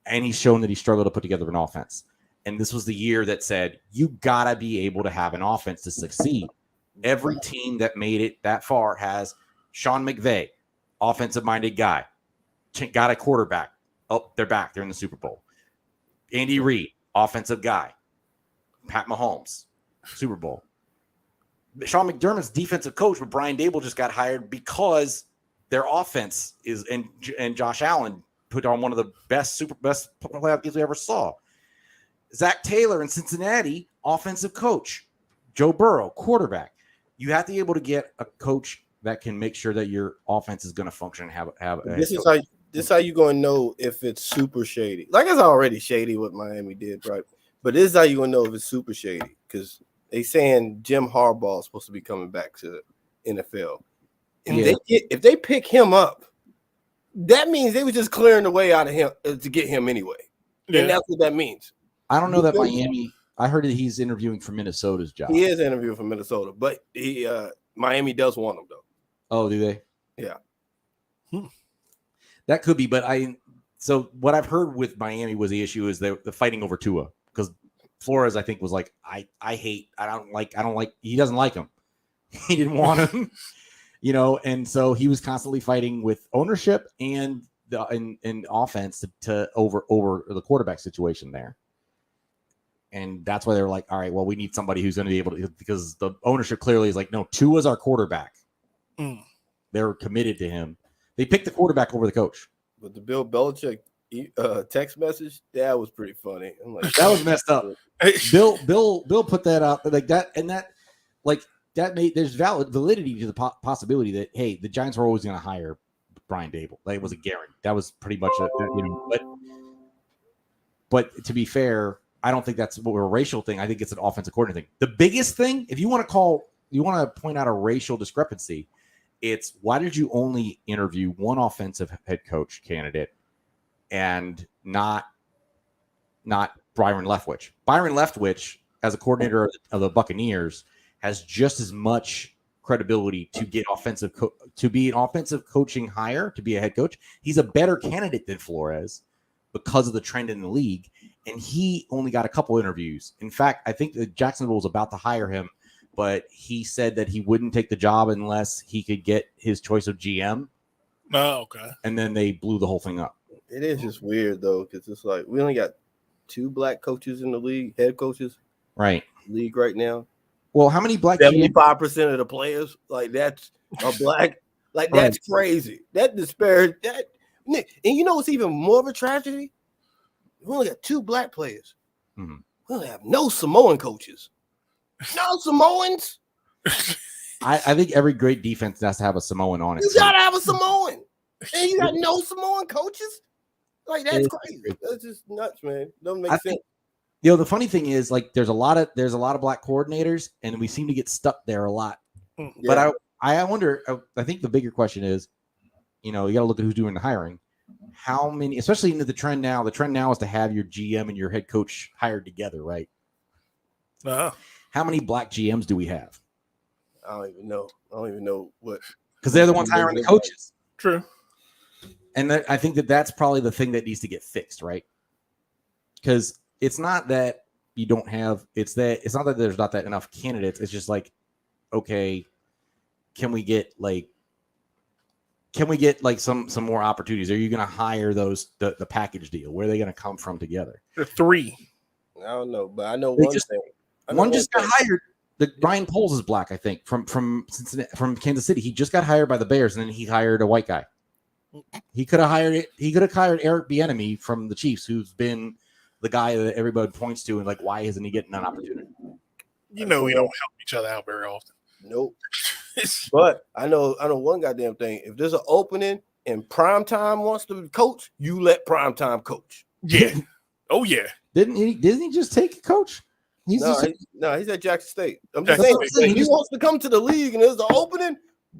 and he's shown that he struggled to put together an offense. And this was the year that said, you gotta be able to have an offense to succeed. Every team that made it that far has Sean McVay, offensive minded guy, got a quarterback. Oh, they're back. They're in the Super Bowl. Andy Reid, offensive guy. Pat Mahomes, Super Bowl. Sean McDermott's defensive coach, but Brian Daboll just got hired because their offense is, and Josh Allen put on one of the best playoff games we ever saw. Zach Taylor in Cincinnati offensive coach, Joe Burrow, quarterback. You have to be able to get a coach that can make sure that your offense is going to function and have a This is how you going to know if it's super shady. Like it's already shady what Miami did, right? But this is how you going to know if it's super shady because they saying Jim Harbaugh is supposed to be coming back to the NFL. If they pick him up, that means they were just clearing the way out of him to get him anyway. Yeah. And that's what that means. I don't know that Miami. I heard that he's interviewing for Minnesota's job. He is interviewing for Minnesota, but Miami does want him though. Oh, do they? Yeah. That could be, but so what I've heard with Miami was the issue is the fighting over Tua because Flores, I think, was like, I don't like, he doesn't like him. He didn't want him, and so he was constantly fighting with ownership and the offense to over the quarterback situation there. And that's why they're like, all right, well, we need somebody who's going to be able to, because the ownership clearly is like, no, Tua's our quarterback. They're committed to him. They picked the quarterback over the coach. But the Bill Belichick text message, that was pretty funny. I'm like, that was messed up. Bill put that out like that, and that made there's validity to the possibility that hey, the Giants were always going to hire Brian Dable. Like, it was a guarantee. That was pretty much but to be fair, I don't think that's a racial thing. I think it's an offensive coordinator thing. The biggest thing, if you want to point out a racial discrepancy, it's why did you only interview one offensive head coach candidate and not Byron Leftwich? Byron Leftwich, as a coordinator of the Buccaneers, has just as much credibility to get to be an offensive coaching hire, to be a head coach. He's a better candidate than Flores because of the trend in the league, and he only got a couple interviews. In fact, I think that Jacksonville was about to hire him, but he said that he wouldn't take the job unless he could get his choice of GM. Oh, okay. And then they blew the whole thing up. it is just weird though, because it's like we only got 2 black coaches in the league, head coaches, Right. league right now. Well, how many black 75% of the players, like that's a black, like that's crazy. That disparity, that, and you know what's even more of a tragedy? We only got 2 black players. Mm-hmm. We don't have no Samoan coaches. No Samoans. I think every great defense has to have a Samoan on it. You gotta have a Samoan, and you got no Samoan coaches. Like that's crazy. That's just nuts, man. Doesn't make sense. The funny thing is, like, there's a lot of black coordinators, and we seem to get stuck there a lot. Yeah. But I wonder. I think the bigger question is, you got to look at who's doing the hiring. How many, especially into the trend now? The trend now is to have your GM and your head coach hired together, right? How many black GMs do we have? I don't even know what, because they're the ones hiring the coaches. True. And I think that's probably the thing that needs to get fixed, right? Because it's not that you don't have, it's not that there's not that enough candidates. It's just like, okay, can we get some more opportunities? Are you going to hire those the package deal? Where are they going to come from together? 3. I don't know, but I know one thing. One just got hired. Ryan Poles is black, I think, from Cincinnati, from Kansas City. He just got hired by the Bears, and then he hired a white guy. He could have hired Eric Bieniemy from the Chiefs, who's been the guy that everybody points to, and like, why isn't he getting an opportunity? We don't help each other out very often. Nope. But I know one goddamn thing. If there's an opening and Primetime wants to coach, you let Primetime coach. Yeah. Oh yeah. Didn't he just take a coach? He's at Jackson State. I'm just saying, if he wants to come to the league and there's an opening,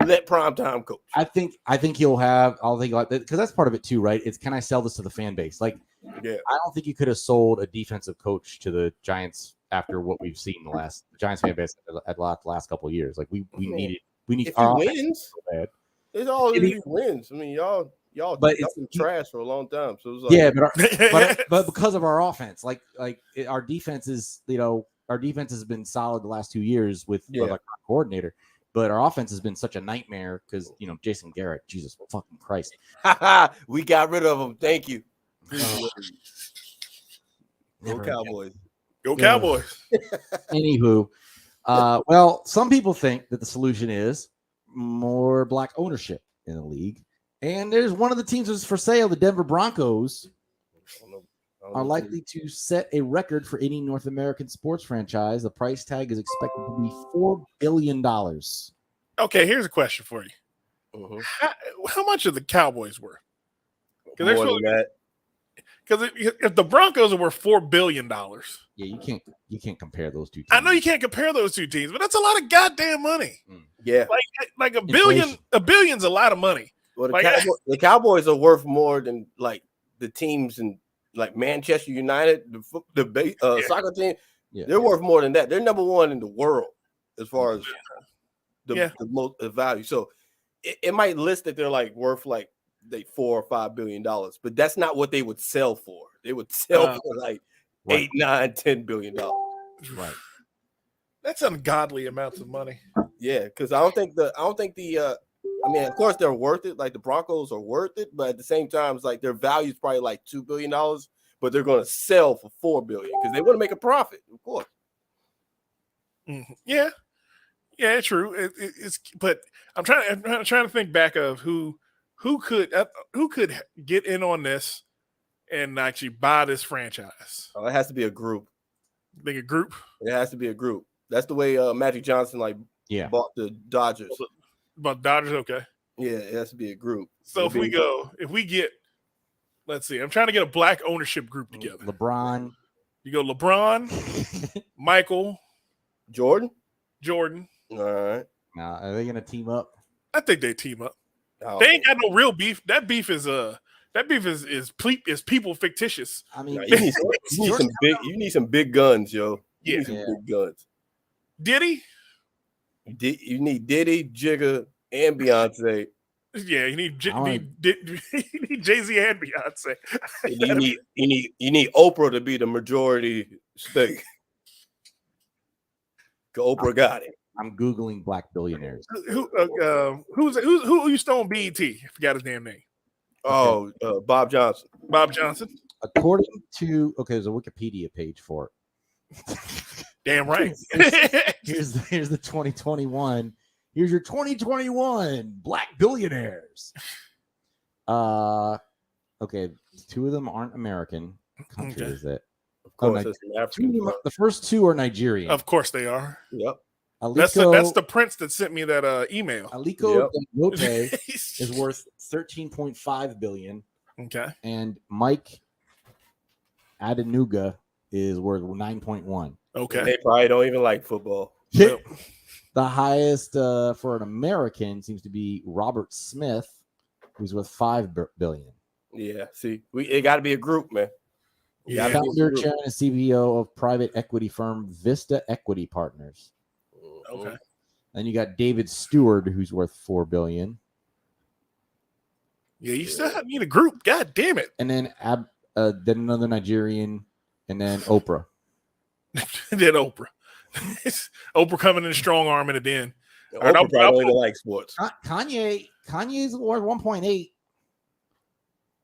let Primetime coach. I think he'll have. I'll think like that because that's part of it too, right? It's, can I sell this to the fan base? Like, yeah, I don't think you could have sold a defensive coach to the Giants after what we've seen the Giants fan base at the last couple of years. Like we need if our he wins. So bad. It's all if he wins. I mean, y'all but it's some trash for a long time. So it was like, but because of our offense, our defense is, our defense has been solid the last 2 years with our coordinator, but our offense has been such a nightmare because Jason Garrett, Jesus fucking Christ, we got rid of him. Thank you. Go Cowboys. Go Cowboys. Anywho, well, some people think that the solution is more black ownership in the league. And there's one of the teams that's for sale, the Denver Broncos. are likely to set a record for any North American sports franchise. The price tag is expected to be $4 billion. Okay, here's a question for you. How much are the Cowboys worth? More than that. Because if the Broncos are worth $4 billion, Yeah, you can't compare those two teams. I know you can't compare those two teams, but that's a lot of goddamn money. Yeah. Like $1 billion. $1 billion's a lot of money. Well, Like, the Cowboys are worth more than like the teams in like Manchester United, the soccer team. Yeah. They're worth more than that. They're number one in the world as far as the most value. So it might list that they're like worth like $4 or $5 billion, but that's not what they would sell for. They would sell for like $8, $9, $10 billion. Right. That's ungodly amounts of money. Yeah, because I don't think I mean, of course they're worth it. Like the Broncos are worth it, but at the same time, it's like their value is probably like $2 billion, but they're going to sell for $4 billion because they want to make a profit, of course. Yeah, true. It's but I'm trying to think back of who could get in on this and actually buy this franchise. Oh, it has to be a group. Like a group. It has to be a group. That's the way Magic Johnson bought the Dodgers. But Dodgers, okay. Yeah, it has to be a group. So if we get, let's see, I'm trying to get a black ownership group together. LeBron. You go LeBron, Michael, Jordan. All right. Now, are they going to team up? I think they team up. Oh, they ain't got no real beef. That beef is people fictitious. I mean, you need some big guns, yo. You need some big guns. Diddy? You need Diddy, Jigga, and Beyonce. Yeah, you need Jay-Z and Beyonce. You need Oprah to be the majority stake. Oprah got it. I'm Googling black billionaires. Who you stole BET? I forgot his damn name. Oh, Bob Johnson. Bob Johnson. According to there's a Wikipedia page for it. Damn right. Here's the 2021. Here's your 2021 black billionaires. Okay, two of them aren't American. What country is it? Of course, it's African. The first two are Nigerian. Of course they are. Yep. Aliko, that's the prince that sent me that email. Aliko Dangote is worth $13.5 billion. Okay. And Mike Adenuga is worth 9.1. Okay. They probably don't even like football. The highest for an American seems to be Robert Smith, who's worth $5 billion. Yeah. See, it got to be a group, man. Founder, chairman, and CEO of private equity firm Vista Equity Partners. Okay. Then you got David Stewart, who's worth $4 billion. Yeah, you still need a group. God damn it. And then then another Nigerian, and then Oprah. Then Oprah. Oprah coming in strong arm at the end. Oprah probably don't like sports. Kanye's worth 1.8.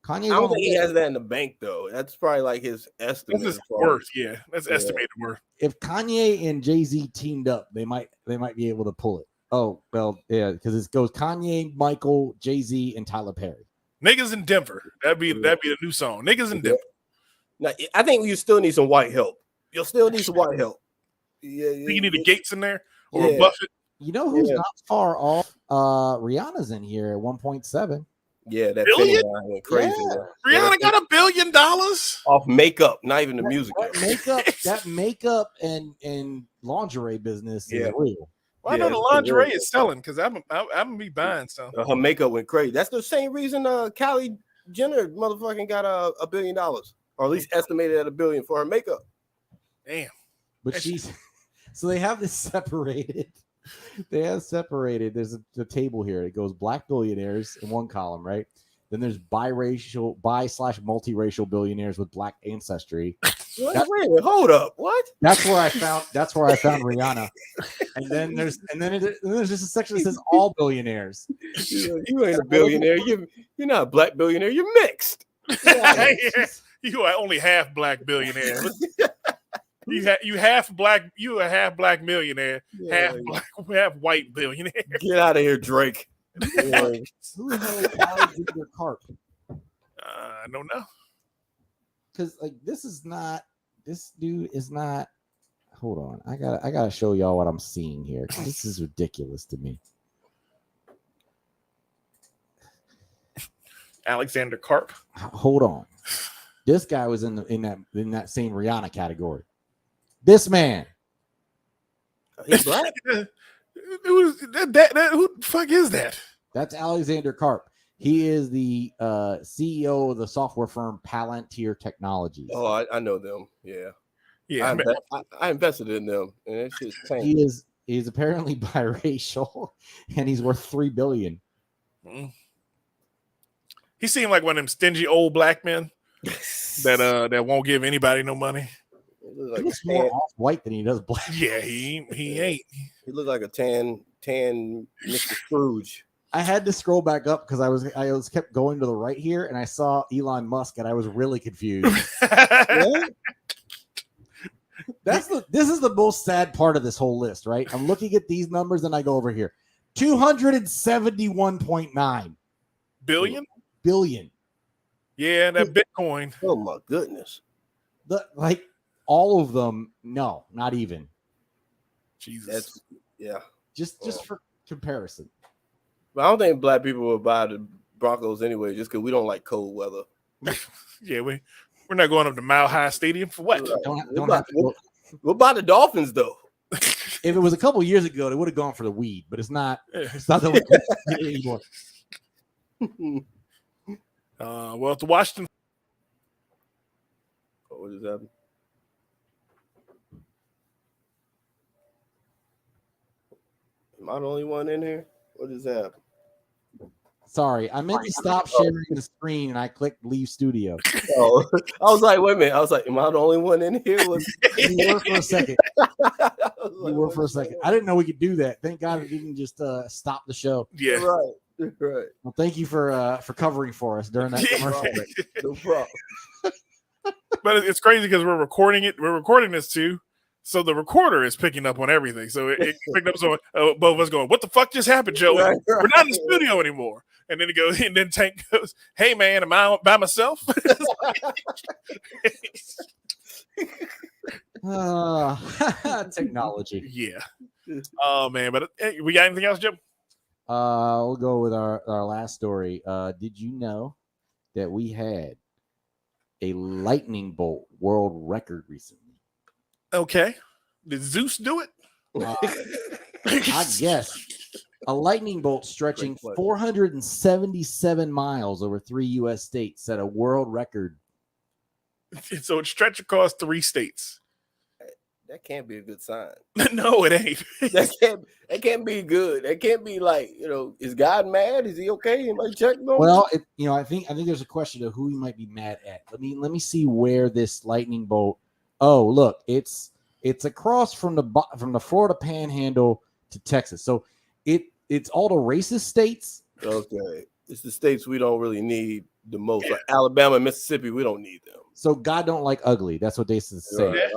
I don't think he has that in the bank though. That's probably like his estimate. That's his worth. Yeah, that's estimated worth. If Kanye and Jay-Z teamed up, they might be able to pull it. Oh well, yeah, because it goes Kanye, Michael, Jay-Z, and Tyler Perry. Niggas in Denver. That'd be the new song. Niggas in Denver. Now, I think you still need some white help. You'll still need some white help. Yeah, you need a Gates in there or a Buffett. You know who's not far off? Rihanna's in here at 1.7. Yeah, that billion went crazy. Yeah. Rihanna got $1 billion off makeup, not even the music. That makeup and lingerie business is real. Well, I know the lingerie is selling because I'm gonna be buying some. Her makeup went crazy. That's the same reason Kylie Jenner motherfucking got $1 billion, or at least estimated at $1 billion for her makeup. Damn. But so they have this separated. They have separated. There's a table here. It goes black billionaires in one column, right? Then there's bi/multiracial billionaires with black ancestry. Wait, hold up. What? That's where I found Rihanna. And then there's just a section that says all billionaires. You ain't a billionaire. You're not a black billionaire. You're mixed. Yeah. You are only half black billionaire. You half black. You a half black millionaire. Half white billionaire. Get out of here, Drake. Who the hell is Alexander Karp? I don't know. because like this dude is not. Hold on, I gotta show y'all what I'm seeing here. This is ridiculous to me. Alexander Karp. Hold on, this guy was in that same Rihanna category. This man, He's black. It was that who the fuck is that? that's Alexander Karp. He is the CEO of the software firm Palantir Technologies. Oh, I know them. Yeah. Yeah, I invested in them, and it's just He is apparently biracial, and he's worth $3 billion. he seemed like one of them stingy old black men that won't give anybody no money. He looks more off white than he does black. Yeah, he ain't. He looked like a tan Mr. Scrooge. I had to scroll back up because I was kept going to the right here, and I saw Elon Musk, and I was really confused. This is the most sad part of this whole list, right? I'm looking at these numbers, and I go over here, 271.9 billion. Yeah, that Bitcoin. Oh my goodness. Like all of them, no, not even. Jesus. Just for comparison. But I don't think black people will buy the Broncos anyway, just because we don't like cold weather. Yeah, we're not going up to Mile High Stadium for what? We'll buy the Dolphins though. If it was a couple years ago, they would have gone for the weed, but it's not. It's not that anymore. Well, to Washington. What is that? Am I the only one in here? What is that? Sorry, I meant to stop sharing the screen and I clicked leave studio. Oh, I was like, wait a minute. I was like, am I the only one in here? You were for a second. I didn't know we could do that. Thank God we didn't just stop the show. Yeah. Right. Well, thank you for covering for us during that commercial break. No problem. But it's crazy because we're recording it. We're recording this too. So the recorder is picking up on everything. So it picked up. So both of us going, "What the fuck just happened, Joey? Right. We're not in the studio anymore." And then it goes, and then Tank goes, "Hey man, am I by myself?" Technology. Yeah. Oh man, but hey, we got anything else, Jim? We'll go with our last story. Did you know that we had a lightning bolt world record recently? Okay. Did Zeus do it? I guess a lightning bolt stretching 477 miles over 3 U.S. states set a world record. So it stretched across 3 states. That can't be a good sign. No, it ain't. That can't be good. That can't be like, is God mad? Is he okay? Anybody check on him? Well, I think there's a question of who he might be mad at. Let me see where this lightning bolt. Oh, look, it's across from the Florida Panhandle to Texas. So it's all the racist states. Okay, it's the states we don't really need the most. Like Alabama and Mississippi, we don't need them. So God don't like ugly. That's what they say. Right.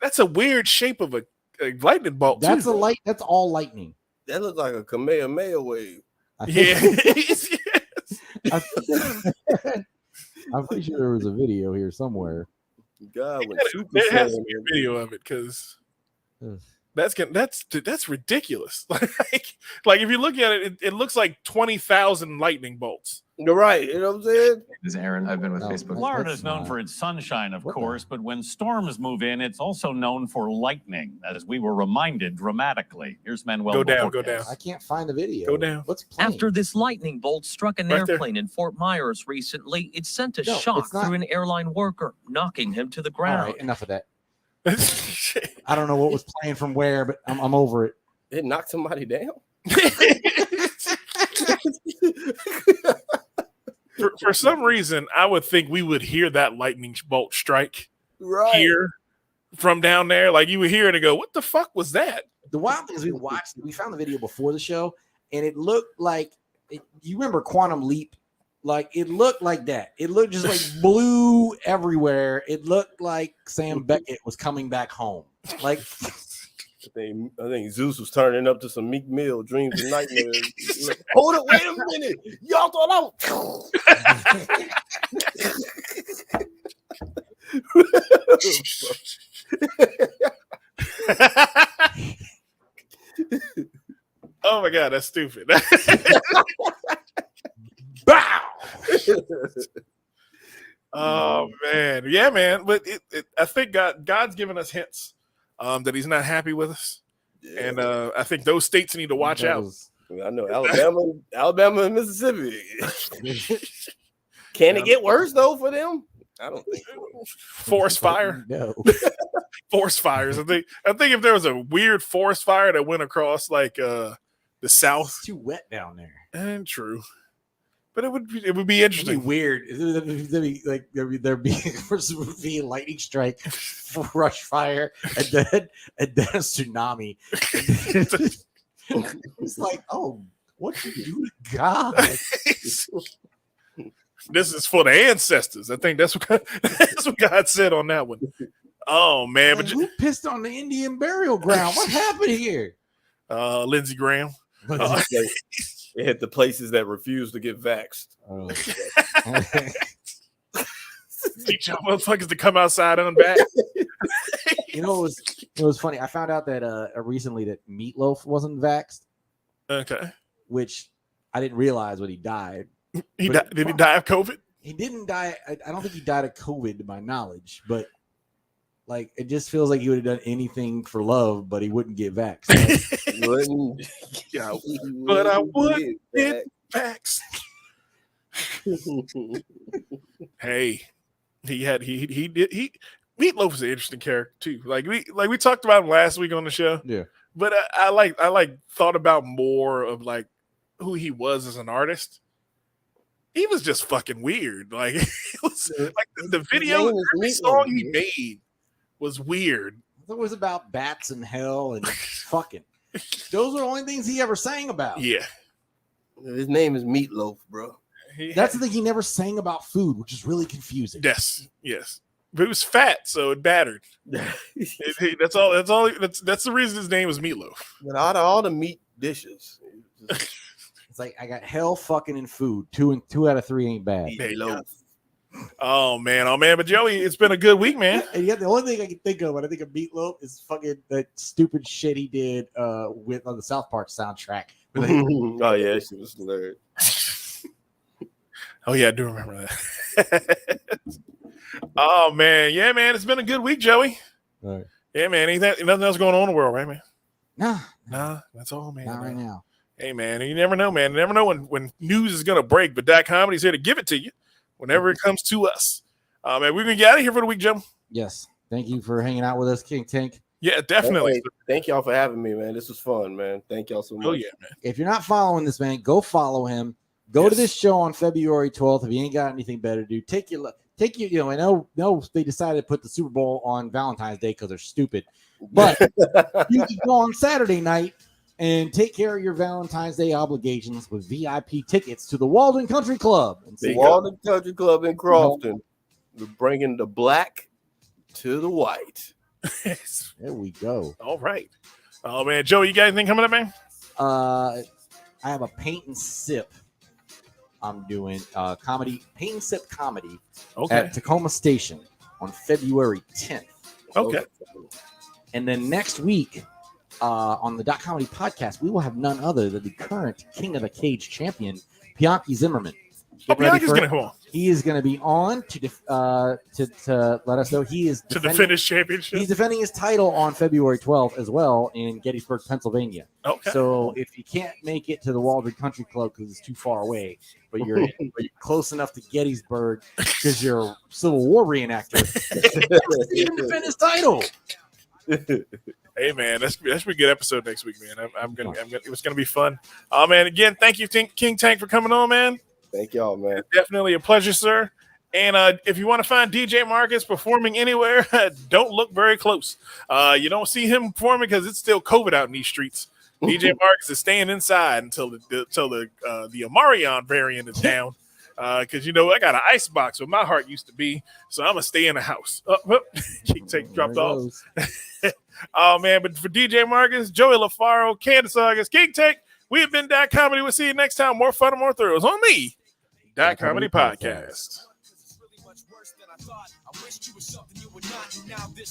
That's a weird shape of a lightning bolt. That's too. That's all lightning. That looks like a Kamehameha wave. Yeah. I'm pretty sure there was a video here somewhere. God, there has to be a video of it because that's ridiculous. Like if you look at it, it looks like 20,000 lightning bolts. You're right. You know what I'm saying? This is Aaron. I've been with Facebook. Florida is known for its sunshine, of course, but when storms move in, it's also known for lightning, as we were reminded dramatically. Here's Manuel. Go down. I can't find the video. Go down. What's playing? After this lightning bolt struck an airplane in Fort Myers recently, it sent a shock through an airline worker, knocking him to the ground. All right, enough of that. I don't know what was playing from where, but I'm over it. It knocked somebody down. For some reason, I would think we would hear that lightning bolt strike here from down there. Like you would hear it and go, "What the fuck was that?" The wild thing is we found the video before the show, and it looked like you remember Quantum Leap? Like it looked like that. It looked just like blue everywhere. It looked like Sam Beckett was coming back home. Like I think Zeus was turning up to some Meek Mill, Dreams and Nightmares. Like, hold it, wait a minute. Y'all thought I was Oh my God, that's stupid. Bow. Oh man, yeah, man. But I think God's given us hints that He's not happy with us, and I think those states need to watch out. I know Alabama and Mississippi. Can it get worse though for them? I don't think so. Forest fire. No. Forest fires. I think if there was a weird forest fire that went across like the South, It's too wet down there. and true, but it would be It'd interesting. be weird. There'd be first would be a lightning strike, brush fire, and then a tsunami. It's like, oh, what did you do to God? This is for the ancestors. I think that's what God said on that one. Oh man, Like, who pissed on the Indian burial ground? What happened here? Lindsey Graham. It hit the places that refuse to get vaxxed. Teach y'all motherfuckers to come outside and back. You know, it was funny. I found out that recently that Meatloaf wasn't vaxxed, Okay. which I didn't realize when he died. Did he die of COVID? He didn't die. I don't think he died of COVID, to my knowledge, but like it just feels like he would have done anything for love, but he wouldn't get vaxxed. Yeah, but I would get vaxxed. Hey, Meatloaf is an interesting character too. Like we talked about him last week on the show. Yeah. But I thought about more of like who he was as an artist. He was just fucking weird. Like it was like the video, every song he made was weird. It was about bats and hell and fucking. Those are the only things he ever sang about. Yeah. His name is Meatloaf, bro. That's the thing. He never sang about food, which is really confusing. Yes. But he was fat, so it battered. That's the reason his name was Meatloaf. But out of all the meat dishes, It's like I got hell, fucking, and food. Two out of three ain't bad. Meatloaf. Oh man. But Joey, it's been a good week, man. And yet the only thing I can think of when I think of Meatloaf is fucking that stupid shit he did with on the South Park soundtrack. Oh yeah, she was hilarious. Oh yeah, I do remember that. Oh man, yeah, man, it's been a good week, Joey. All right. Yeah, man, nothing else going on in the world, right, man? Nah, That's all, man. not right now. Hey, man, you never know, man. You never know when news is gonna break, but Comedy's here to give it to you whenever it comes to us. Man, we're gonna get out of here for the week, Joe. Yes. Thank you for hanging out with us, King Tank. Yeah, definitely. Hey, thank y'all for having me, man. This was fun, man. Thank y'all so much. Oh yeah, man. If you're not following this man, go follow him. Go to this show on February 12th. If you ain't got anything better to do, take your. I know they decided to put the Super Bowl on Valentine's Day because they're stupid, but you can go on Saturday night and take care of your Valentine's Day obligations with VIP tickets to the Walden Country Club. The Walden Country Club in Crofton. We're bringing the black to the white. There we go. All right. Oh man, Joe, you got anything coming up, man? I have a paint and sip. I'm doing comedy, paint and sip comedy at Tacoma Station on February 10th. Okay. And then next week on the .comedy podcast, we will have none other than the current King of the Cage champion, Bianchi Zimmerman. Bianchi's going to come on. He is going to be on to let us know he is to defend his championship. He's defending his title on February 12th as well in Gettysburg, Pennsylvania. Okay. So if you can't make it to the Walden Country Club because it's too far away, but you're close enough to Gettysburg because you're a Civil War reenactor, he can defend his title. Hey man, that's be a good episode next week, man. It was gonna be fun. Oh man, again, thank you, King Tank, for coming on, man. Thank y'all, man. Definitely a pleasure, sir. And if you want to find DJ Marcus performing anywhere, don't look very close. You don't see him performing because it's still COVID out in these streets. DJ Marcus is staying inside until the Omarion variant is down. Because I got an ice box where my heart used to be, so I'm gonna stay in the house. King Tank dropped off. Oh man, but for DJ Marcus, Joey LaFaro, Candace August, King Tank, we have been Comedy. We'll see you next time. More fun and more thrills on the Comedy Podcast. I wished you were something you were not, and now this